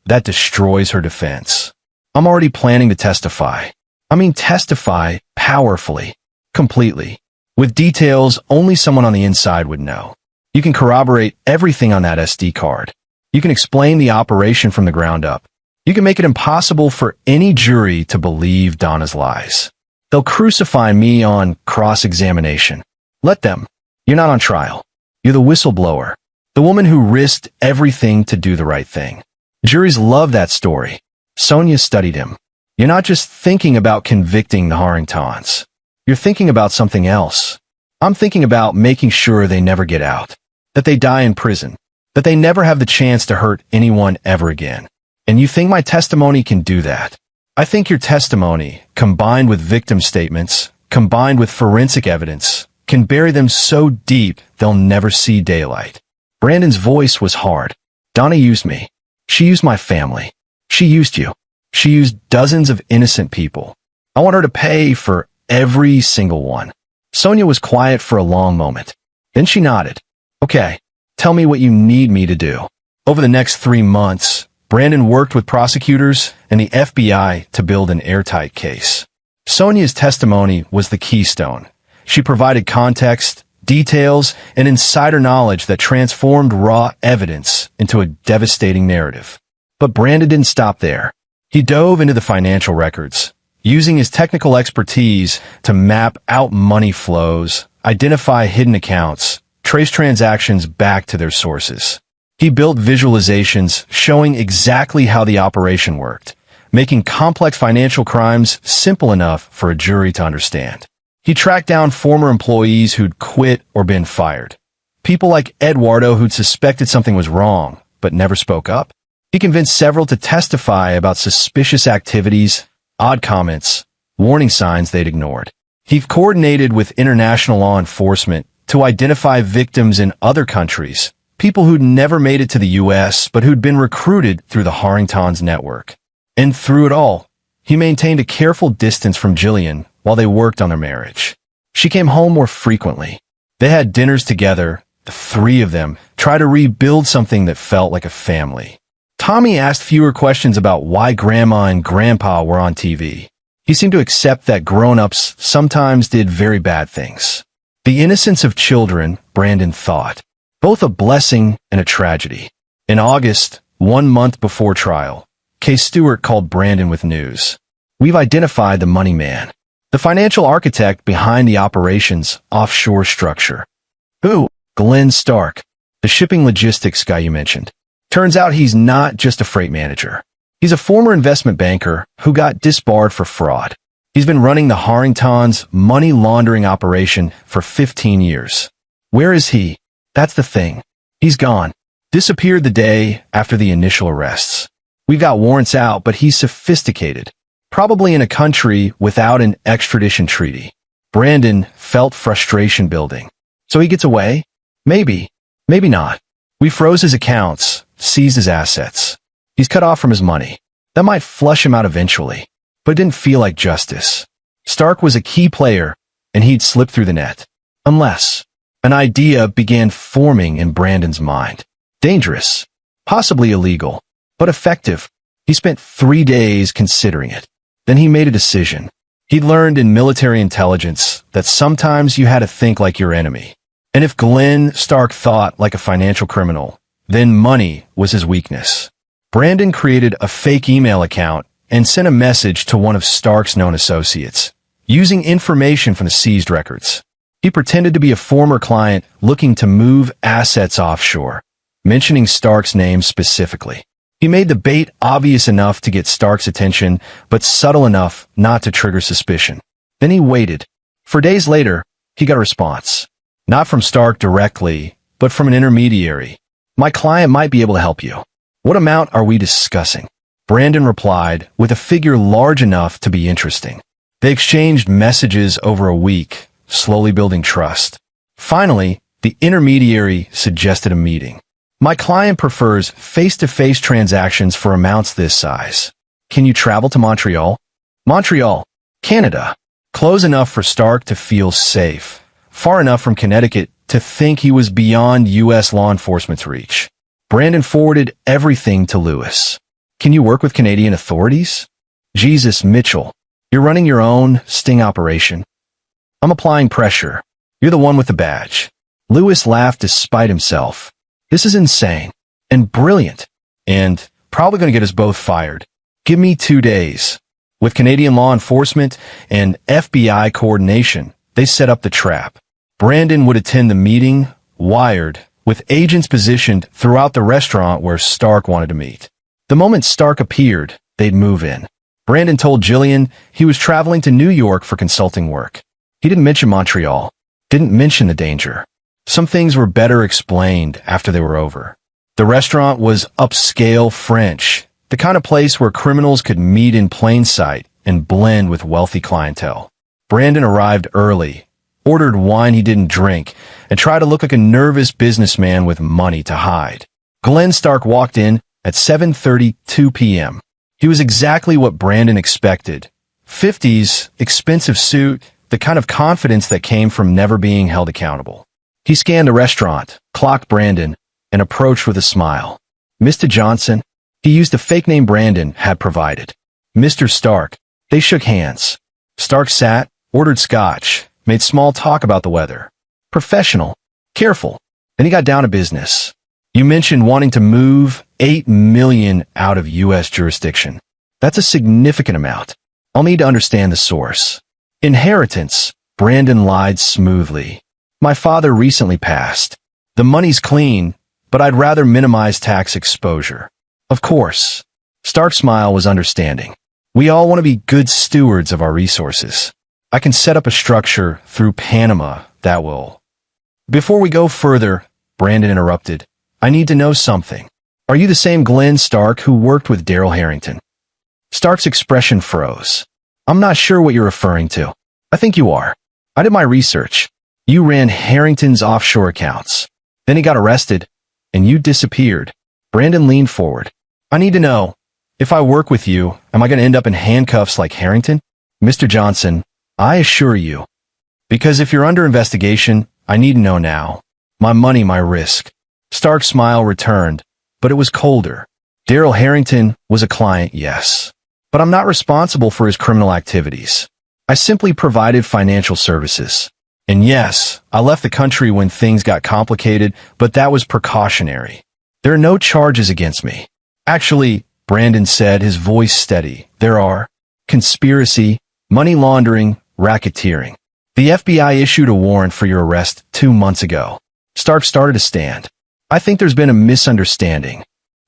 that destroys her defense. I'm already planning to testify. I mean testify powerfully, completely, with details only someone on the inside would know. You can corroborate everything on that SD card. You can explain the operation from the ground up. You can make it impossible for any jury to believe Donna's lies. They'll crucify me on cross-examination. Let them. You're not on trial. You're the whistleblower, the woman who risked everything to do the right thing. Juries love that story. Sonia studied him. You're not just thinking about convicting the Harringtons. You're thinking about something else. I'm thinking about making sure they never get out, that they die in prison, that they never have the chance to hurt anyone ever again. And you think my testimony can do that? I think your testimony, combined with victim statements, combined with forensic evidence, can bury them so deep they'll never see daylight. Brandon's voice was hard. Donna used me. She used my family. She used you. She used dozens of innocent people. I want her to pay for every single one. Sonia was quiet for a long moment. Then she nodded. Okay, tell me what you need me to do. Over the next 3 months, Brandon worked with prosecutors and the FBI to build an airtight case. Sonia's testimony was the keystone. She provided context, details, and insider knowledge that transformed raw evidence into a devastating narrative. But Brandon didn't stop there. He dove into the financial records, using his technical expertise to map out money flows, identify hidden accounts, trace transactions back to their sources. He built visualizations showing exactly how the operation worked, making complex financial crimes simple enough for a jury to understand. He tracked down former employees who'd quit or been fired. People like Eduardo who'd suspected something was wrong, but never spoke up. He convinced several to testify about suspicious activities, odd comments, warning signs they'd ignored. He coordinated with international law enforcement to identify victims in other countries, people who'd never made it to the U.S. but who'd been recruited through the Harringtons network. And through it all, he maintained a careful distance from Jillian while they worked on their marriage. She came home more frequently. They had dinners together, the three of them, try to rebuild something that felt like a family. Tommy asked fewer questions about why Grandma and Grandpa were on TV. He seemed to accept that grown-ups sometimes did very bad things. The innocence of children, Brandon thought, both a blessing and a tragedy. In August, 1 month before trial, Kay Stewart called Brandon with news. We've identified the money man, the financial architect behind the operation's offshore structure. Who? Glenn Stark, the shipping logistics guy you mentioned. Turns out he's not just a freight manager. He's a former investment banker who got disbarred for fraud. He's been running the Harringtons' money laundering operation for 15 years. Where is he? That's the thing. He's gone. Disappeared the day after the initial arrests. We've got warrants out, but he's sophisticated. Probably in a country without an extradition treaty. Brandon felt frustration building. So he gets away? Maybe. Maybe not. We froze his accounts, seized his assets. He's cut off from his money. That might flush him out eventually, but it didn't feel like justice. Stark was a key player, and he'd slipped through the net. Unless an idea began forming in Brandon's mind. Dangerous, possibly illegal, but effective. He spent 3 days considering it. Then he made a decision. He'd learned in military intelligence that sometimes you had to think like your enemy. And if Glenn Stark thought like a financial criminal, then money was his weakness. Brandon created a fake email account and sent a message to one of Stark's known associates, using information from the seized records. He pretended to be a former client looking to move assets offshore, mentioning Stark's name specifically. He made the bait obvious enough to get Stark's attention, but subtle enough not to trigger suspicion. Then he waited. 4 days later, he got a response. Not from Stark directly, but from an intermediary. My client might be able to help you. What amount are we discussing? Brandon replied with a figure large enough to be interesting. They exchanged messages over a week, slowly building trust. Finally, The intermediary suggested a meeting. My client prefers face-to-face transactions for amounts this size. Can you travel to Montreal? Montreal, Canada. Close enough for Stark to feel safe. Far enough from Connecticut to think he was beyond U.S. law enforcement's reach. Brandon forwarded everything to Lewis. Can you work with Canadian authorities? Jesus, Mitchell. You're running your own sting operation. I'm applying pressure. You're the one with the badge. Lewis laughed despite himself. This is insane. And brilliant. And probably going to get us both fired. Give me 2 days. With Canadian law enforcement and FBI coordination, they set up the trap. Brandon would attend the meeting, wired, with agents positioned throughout the restaurant where Stark wanted to meet. The moment Stark appeared, they'd move in. Brandon told Jillian he was traveling to New York for consulting work. He didn't mention Montreal, didn't mention the danger. Some things were better explained after they were over. The restaurant was upscale French, the kind of place where criminals could meet in plain sight and blend with wealthy clientele. Brandon arrived early, ordered wine he didn't drink, and tried to look like a nervous businessman with money to hide. Glenn Stark walked in at 7:32 p.m. He was exactly what Brandon expected. 50s, expensive suit, the kind of confidence that came from never being held accountable. He scanned the restaurant, clocked Brandon, and approached with a smile. Mr. Johnson, he used the fake name Brandon had provided. Mr. Stark, they shook hands. Stark sat, ordered scotch, made small talk about the weather. Professional, careful, and he got down to business. You mentioned wanting to move $8 million out of U.S. jurisdiction. That's a significant amount. I'll need to understand the source. Inheritance, Brandon lied smoothly. My father recently passed. The money's clean, but I'd rather minimize tax exposure. Of course. Stark's smile was understanding. We all want to be good stewards of our resources. I can set up a structure through Panama that will. Before we go further, Brandon interrupted. I need to know something. Are you the same Glenn Stark who worked with Daryl Harrington? Stark's expression froze. I'm not sure what you're referring to. I think you are. I did my research. You ran Harrington's offshore accounts. Then he got arrested, and you disappeared. Brandon leaned forward. I need to know, if I work with you, am I going to end up in handcuffs like Harrington? Mr. Johnson, I assure you. Because if you're under investigation, I need to know now. My money, my risk. Stark's smile returned, but it was colder. Daryl Harrington was a client, yes. But I'm not responsible for his criminal activities. I simply provided financial services. And yes, I left the country when things got complicated, but that was precautionary. There are no charges against me. Actually, Brandon said, his voice steady, there are conspiracy, money laundering, racketeering. The FBI issued a warrant for your arrest 2 months ago. Stark started to stand. I think there's been a misunderstanding.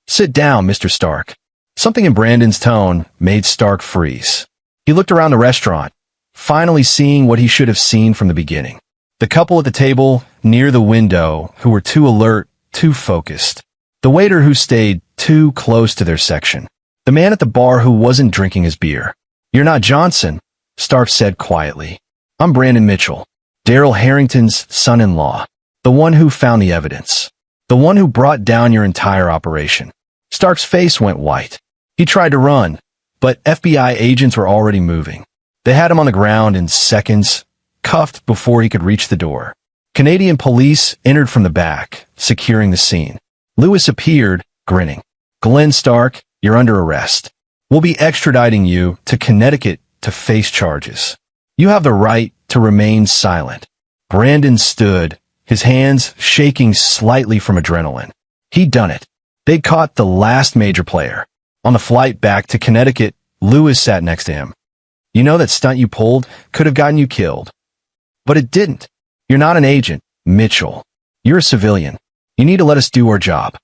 Sit down, Mr. Stark. Something in Brandon's tone made Stark freeze. He looked around the restaurant, finally seeing what he should have seen from the beginning. The couple at the table near the window who were too alert, too focused. The waiter who stayed too close to their section. The man at the bar who wasn't drinking his beer. You're not Johnson, Stark said quietly. I'm Brandon Mitchell, Daryl Harrington's son-in-law. The one who found the evidence. The one who brought down your entire operation. Stark's face went white. He tried to run, but FBI agents were already moving. They had him on the ground in seconds, cuffed before he could reach the door. Canadian police entered from the back, securing the scene. Lewis appeared, grinning. Glenn Stark, you're under arrest. We'll be extraditing you to Connecticut to face charges. You have the right to remain silent. Brandon stood, his hands shaking slightly from adrenaline. He'd done it. They'd caught the last major player. On the flight back to Connecticut, Lewis sat next to him. You know that stunt you pulled could have gotten you killed. But it didn't. You're not an agent, Mitchell. You're a civilian. You need to let us do our job.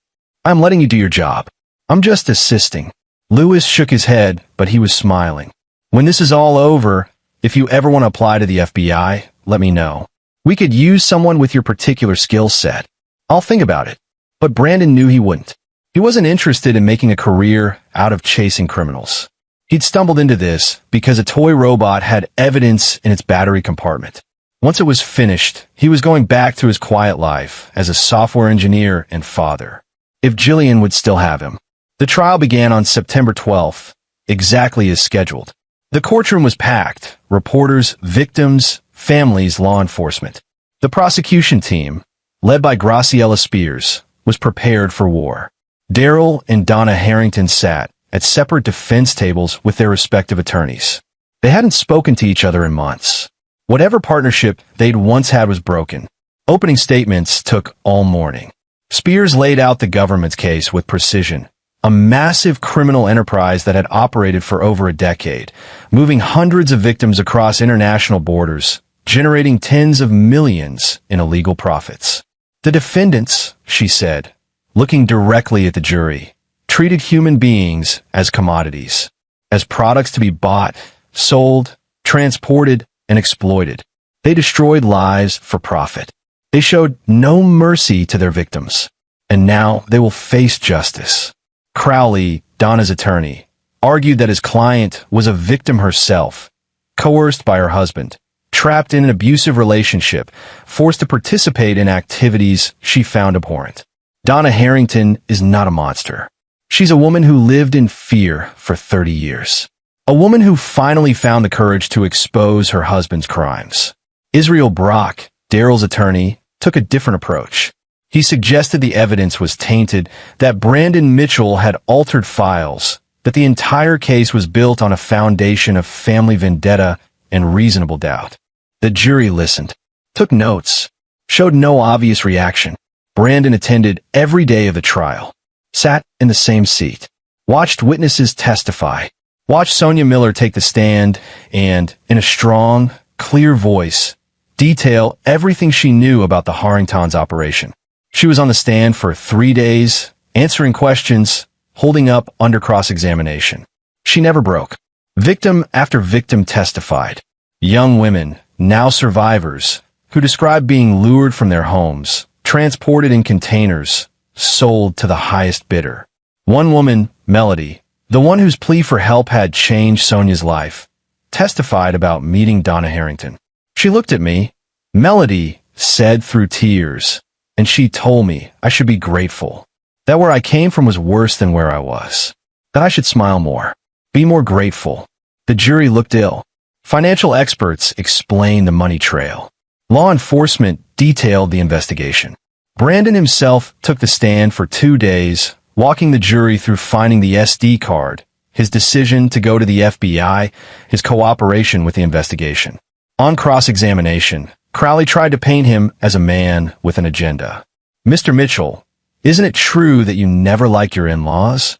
I'm letting you do your job. I'm just assisting. Lewis shook his head, but he was smiling. When this is all over, if you ever want to apply to the FBI, let me know. We could use someone with your particular skill set. I'll think about it. But Brandon knew he wouldn't. He wasn't interested in making a career out of chasing criminals. He'd stumbled into this because a toy robot had evidence in its battery compartment. Once it was finished, he was going back to his quiet life as a software engineer and father. If Jillian would still have him. The trial began on September 12th, exactly as scheduled. The courtroom was packed. Reporters, victims, families, law enforcement. The prosecution team, led by Graciela Spears, was prepared for war. Daryl and Donna Harrington sat at separate defense tables with their respective attorneys. They hadn't spoken to each other in months. Whatever partnership they'd once had was broken. Opening statements took all morning. Spears laid out the government's case with precision. A massive criminal enterprise that had operated for over a decade, moving hundreds of victims across international borders, generating tens of millions in illegal profits. The defendants, she said, looking directly at the jury, treated human beings as commodities, as products to be bought, sold, transported, and exploited. They destroyed lives for profit. They showed no mercy to their victims. And now they will face justice. Crowley, Donna's attorney, argued that his client was a victim herself, coerced by her husband, trapped in an abusive relationship, forced to participate in activities she found abhorrent. Donna Harrington is not a monster. She's a woman who lived in fear for 30 years. A woman who finally found the courage to expose her husband's crimes. Israel Brock, Daryl's attorney, took a different approach. He suggested the evidence was tainted, that Brandon Mitchell had altered files, that the entire case was built on a foundation of family vendetta and reasonable doubt. The jury listened, took notes, showed no obvious reaction. Brandon attended every day of the trial, sat in the same seat, watched witnesses testify, watched Sonia Miller take the stand and, in a strong, clear voice, detail everything she knew about the Harringtons' operation. She was on the stand for 3 days, answering questions, holding up under cross-examination. She never broke. Victim after victim testified. Young women, now survivors, who described being lured from their homes, transported in containers, sold to the highest bidder. One woman, Melody, the one whose plea for help had changed Sonia's life, testified about meeting Donna Harrington. She looked at me, Melody said through tears, and she told me I should be grateful, that where I came from was worse than where I was, that I should smile more, be more grateful. The jury looked ill. Financial experts explained the money trail. Law enforcement detailed the investigation. Brandon himself took the stand for 2 days, walking the jury through finding the SD card, his decision to go to the FBI, his cooperation with the investigation. On cross-examination, Crowley tried to paint him as a man with an agenda. Mr. Mitchell, isn't it true that you never liked your in-laws?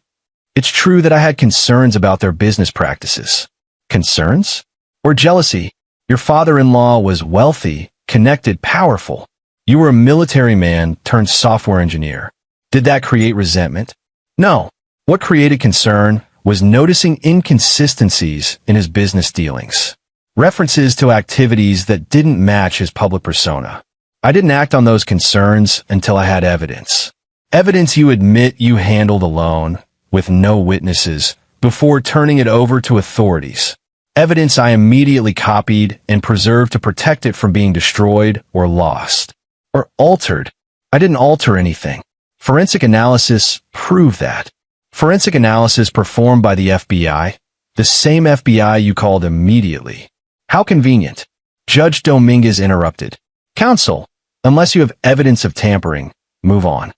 It's true that I had concerns about their business practices. Concerns? Or jealousy? Your father-in-law was wealthy, connected, powerful. You were a military man turned software engineer. Did that create resentment? No. What created concern was noticing inconsistencies in his business dealings. References to activities that didn't match his public persona. I didn't act on those concerns until I had evidence. Evidence you admit you handled alone, with no witnesses, before turning it over to authorities. Evidence I immediately copied and preserved to protect it from being destroyed or lost. Or altered. I didn't alter anything. Forensic analysis proved that. Forensic analysis performed by the FBI, the same FBI you called immediately. How convenient. Judge Dominguez interrupted. Counsel, unless you have evidence of tampering, move on.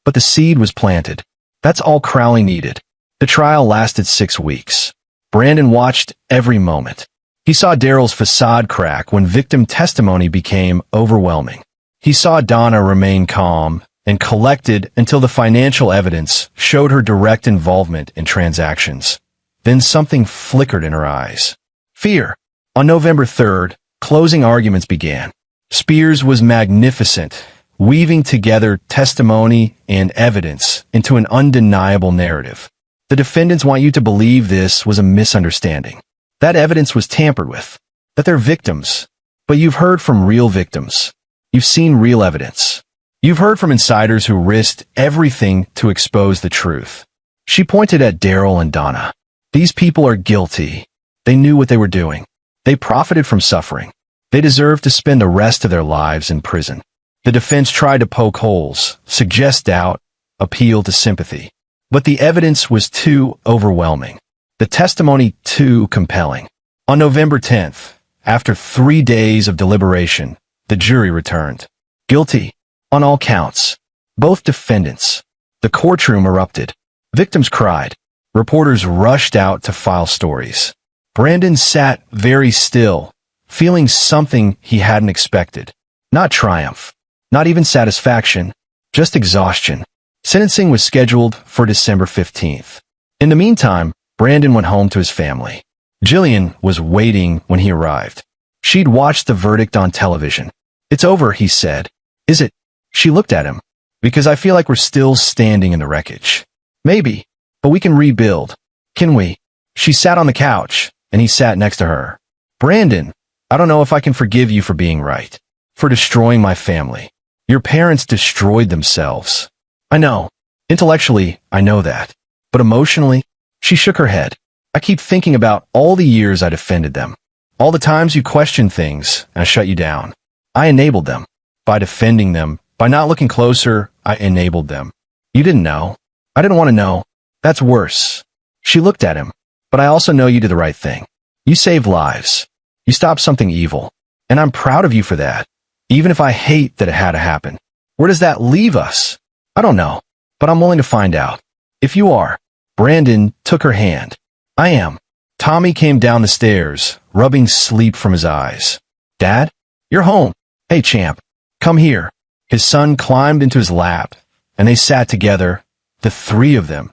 But the seed was planted. That's all Crowley needed. The trial lasted 6 weeks. Brandon watched every moment. He saw Daryl's facade crack when victim testimony became overwhelming. He saw Donna remain calm and collected until the financial evidence showed her direct involvement in transactions. Then something flickered in her eyes. Fear. On November 3rd, closing arguments began. Spears was magnificent, weaving together testimony and evidence into an undeniable narrative. The defendants want you to believe this was a misunderstanding. That evidence was tampered with. That they're victims. But you've heard from real victims. You've seen real evidence. You've heard from insiders who risked everything to expose the truth. She pointed at Daryl and Donna. These people are guilty. They knew what they were doing. They profited from suffering. They deserve to spend the rest of their lives in prison. The defense tried to poke holes, suggest doubt, appeal to sympathy. But the evidence was too overwhelming. The testimony too compelling. On November 10th, after 3 days of deliberation, the jury returned. Guilty on all counts. Both defendants. The courtroom erupted. Victims cried. Reporters rushed out to file stories. Brandon sat very still, feeling something he hadn't expected. Not triumph. Not even satisfaction. Just exhaustion. Sentencing was scheduled for December 15th. In the meantime, Brandon went home to his family. Jillian was waiting when he arrived. She'd watched the verdict on television. "It's over," he said. "Is it?" She looked at him. "Because I feel like we're still standing in the wreckage." "Maybe, but we can rebuild. Can we?" She sat on the couch, and he sat next to her. "Brandon, I don't know if I can forgive you for being right. For destroying my family. Your parents destroyed themselves. I know. Intellectually, I know that. But emotionally?" She shook her head. "I keep thinking about all the years I defended them. All the times you questioned things, and I shut you down. I enabled them. By defending them, by not looking closer, I enabled them. You didn't know. I didn't want to know. That's worse." She looked at him. "But I also know you did the right thing. You saved lives. You stopped something evil. And I'm proud of you for that. Even if I hate that it had to happen. Where does that leave us? I don't know. But I'm willing to find out. If you are." Brandon took her hand. "I am." Tommy came down the stairs, rubbing sleep from his eyes. "Dad? You're home. Hey, champ. Come here." His son climbed into his lap, and they sat together, the three of them,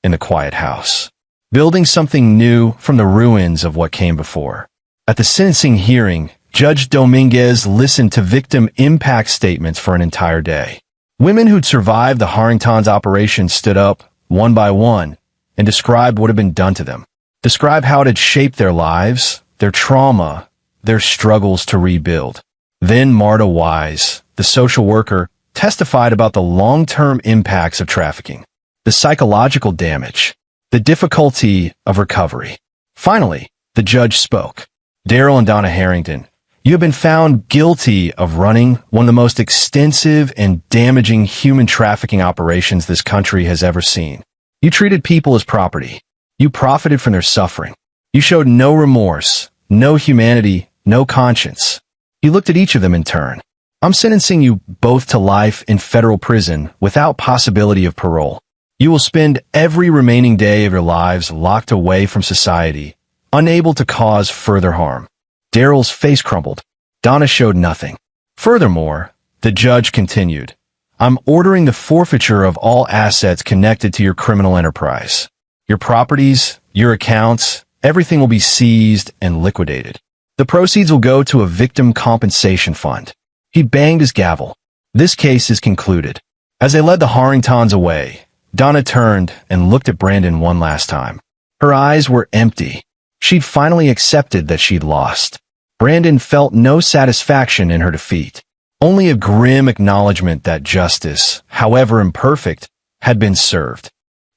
in the quiet house, building something new from the ruins of what came before. At the sentencing hearing, Judge Dominguez listened to victim impact statements for an entire day. Women who'd survived the Harrington's operation stood up, one by one, and described what had been done to them. Described how it had shaped their lives, their trauma, their struggles to rebuild. Then Marta Wise, the social worker, testified about the long-term impacts of trafficking, the psychological damage, the difficulty of recovery. Finally, the judge spoke. "Daryl and Donna Harrington, you have been found guilty of running one of the most extensive and damaging human trafficking operations this country has ever seen. You treated people as property. You profited from their suffering. You showed no remorse, no humanity, no conscience." He looked at each of them in turn. "I'm sentencing you both to life in federal prison without possibility of parole. You will spend every remaining day of your lives locked away from society, unable to cause further harm." Daryl's face crumbled. Donna showed nothing. "Furthermore," the judge continued, "I'm ordering the forfeiture of all assets connected to your criminal enterprise. Your properties, your accounts, everything will be seized and liquidated. The proceeds will go to a victim compensation fund." He banged his gavel. "This case is concluded." As they led the Harringtons away, Donna turned and looked at Brandon one last time. Her eyes were empty. She'd finally accepted that she'd lost. Brandon felt no satisfaction in her defeat, only a grim acknowledgement that justice, however imperfect, had been served.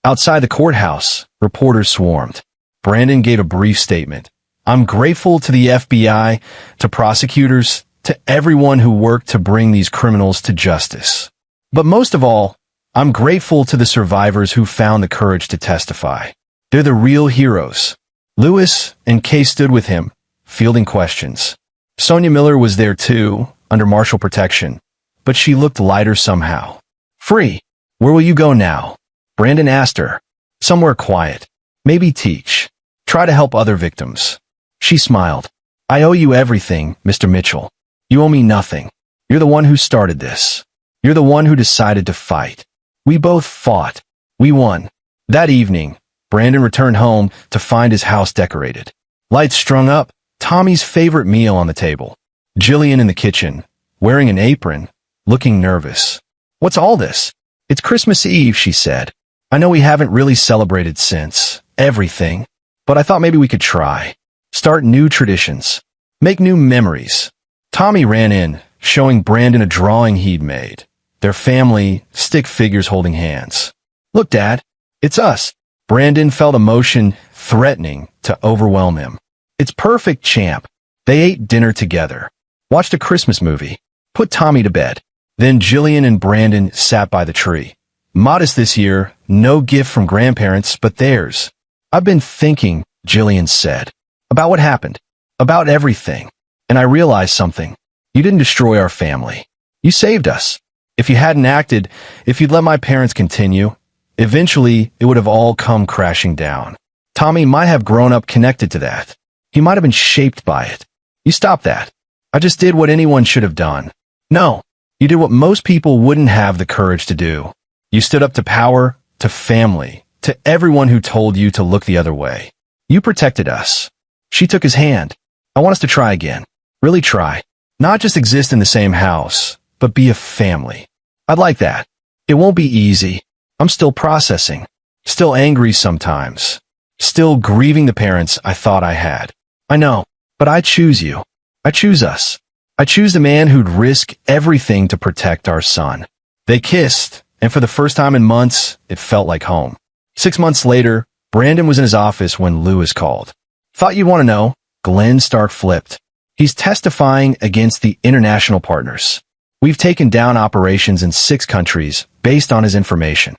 Outside the courthouse, reporters swarmed. Brandon gave a brief statement. "I'm grateful to the FBI, to prosecutors, to everyone who worked to bring these criminals to justice. But most of all, I'm grateful to the survivors who found the courage to testify. They're the real heroes." Lewis and Kay stood with him, fielding questions. Sonia Miller was there too, under martial protection, but she looked lighter somehow. "Free. Where will you go now?" Brandon asked her. "Somewhere quiet. Maybe teach. Try to help other victims." She smiled. "I owe you everything, Mr. Mitchell. You owe me nothing. You're the one who started this. You're the one who decided to fight. We both fought. We won." That evening, Brandon returned home to find his house decorated. Lights strung up, Tommy's favorite meal on the table. Jillian in the kitchen, wearing an apron, looking nervous. "What's all this?" "It's Christmas Eve," she said. "I know we haven't really celebrated since everything, but I thought maybe we could try. Start new traditions. Make new memories." Tommy ran in, showing Brandon a drawing he'd made. Their family, stick figures holding hands. "Look, Dad, it's us." Brandon felt emotion threatening to overwhelm him. "It's perfect, champ." They ate dinner together. watched a Christmas movie, put Tommy to bed. Then Jillian and Brandon sat by the tree. Modest this year, no gift from grandparents but theirs. I've been thinking, Jillian said, about what happened, about everything. And I realized something. You didn't destroy our family. You saved us. If you hadn't acted, if you'd let my parents continue, eventually it would have all come crashing down. Tommy might have grown up connected to that. He might have been shaped by it. You stopped that. I just did what anyone should have done. No, you did what most people wouldn't have the courage to do. You stood up to power, to family, to everyone who told you to look the other way. You protected us. She took his hand. I want us to try again. Really try. Not just exist in the same house, but be a family. I'd like that. It won't be easy. I'm still processing. Still angry sometimes. Still grieving the parents I thought I had. I know, but I choose you. I choose us. I choose the man who'd risk everything to protect our son. They kissed, and for the first time in months, it felt like home. 6 months later, Brandon was in his office when Lewis called. Thought you'd want to know. Glenn Stark flipped. He's testifying against the international partners. We've taken down operations in 6 countries based on his information.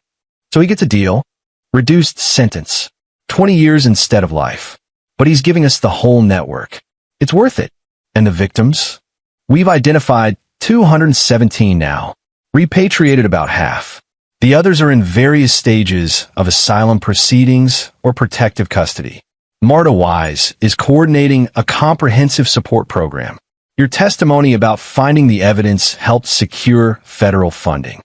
So he gets a deal. Reduced sentence. 20 years instead of life. But he's giving us the whole network. It's worth it. And the victims? We've identified 217 now. Repatriated about half. The others are in various stages of asylum proceedings or protective custody. Marta Wise is coordinating a comprehensive support program. Your testimony about finding the evidence helped secure federal funding.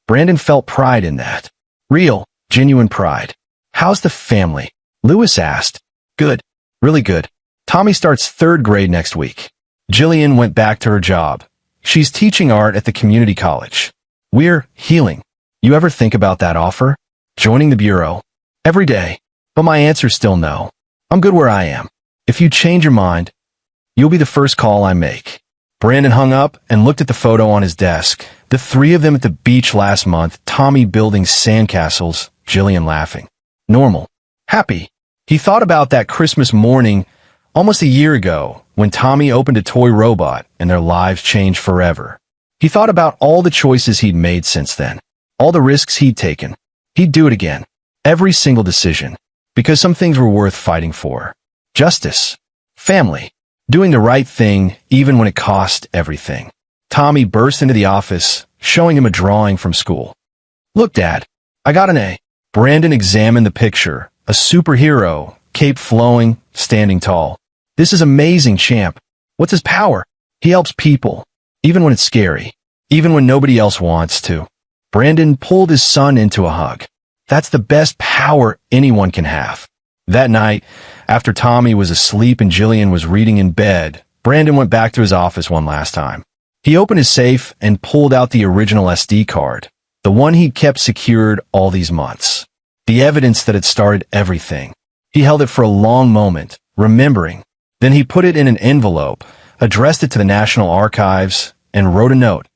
Brandon felt pride in that. Real, genuine pride. How's the family? Lewis asked. Good. Really good. Tommy starts 3rd grade next week. Jillian went back to her job. She's teaching art at the community college. We're healing. You ever think about that offer? Joining the bureau? Every day. But my answer's still no. I'm good where I am. If you change your mind, you'll be the first call I make. Brandon hung up and looked at the photo on his desk. The 3 of them at the beach last month, Tommy building sandcastles, Jillian laughing. Normal. Happy. He thought about that Christmas morning almost a year ago when Tommy opened a toy robot and their lives changed forever. He thought about all the choices he'd made since then, all the risks he'd taken. He'd do it again. Every single decision. Because some things were worth fighting for. Justice. Family. Doing the right thing even when it cost everything. Tommy burst into the office, showing him a drawing from school. Look, Dad. I got an A. Brandon examined the picture. A superhero, cape flowing, standing tall. This is amazing, champ. What's his power? He helps people. Even when it's scary. Even when nobody else wants to. Brandon pulled his son into a hug. That's the best power anyone can have. That night, after Tommy was asleep and Jillian was reading in bed, Brandon went back to his office one last time. He opened his safe and pulled out the original SD card, the one he'd kept secured all these months. The evidence that had started everything. He held it for a long moment, remembering. Then he put it in an envelope, addressed it to the National Archives, and wrote a note.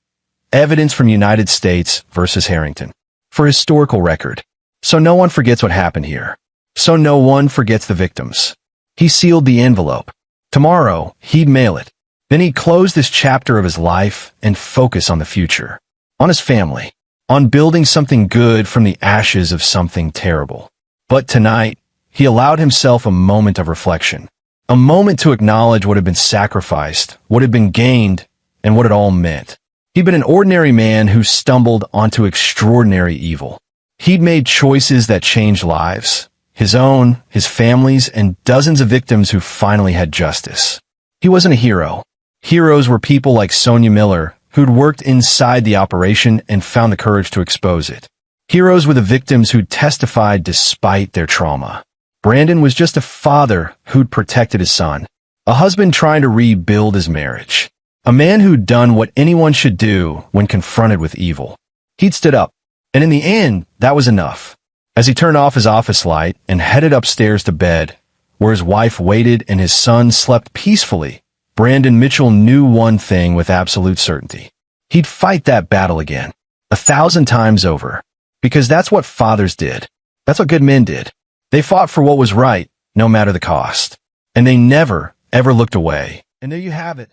Evidence from United States versus Harrington. For historical record. So no one forgets what happened here. So no one forgets the victims. He sealed the envelope. Tomorrow, he'd mail it. Then he'd close this chapter of his life and focus on the future. On his family. On building something good from the ashes of something terrible. But tonight, he allowed himself a moment of reflection. A moment to acknowledge what had been sacrificed, what had been gained, and what it all meant. He'd been an ordinary man who stumbled onto extraordinary evil. He'd made choices that changed lives, his own, his family's, and dozens of victims who finally had justice. He wasn't a hero. Heroes were people like Sonia Miller, who'd worked inside the operation and found the courage to expose it. Heroes were the victims who'd testified despite their trauma. Brandon was just a father who'd protected his son, a husband trying to rebuild his marriage, a man who'd done what anyone should do when confronted with evil. He'd stood up. And in the end, that was enough. As he turned off his office light and headed upstairs to bed, where his wife waited and his son slept peacefully, Brandon Mitchell knew one thing with absolute certainty. He'd fight that battle again, 1,000 times over. Because that's what fathers did. That's what good men did. They fought for what was right, no matter the cost. And they never, ever looked away. And there you have it.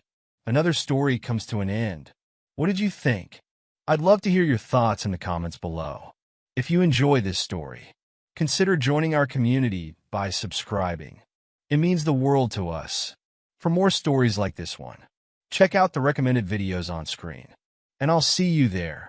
Another story comes to an end. What did you think? I'd love to hear your thoughts in the comments below. If you enjoy this story, consider joining our community by subscribing. It means the world to us. For more stories like this one, check out the recommended videos on screen, and I'll see you there.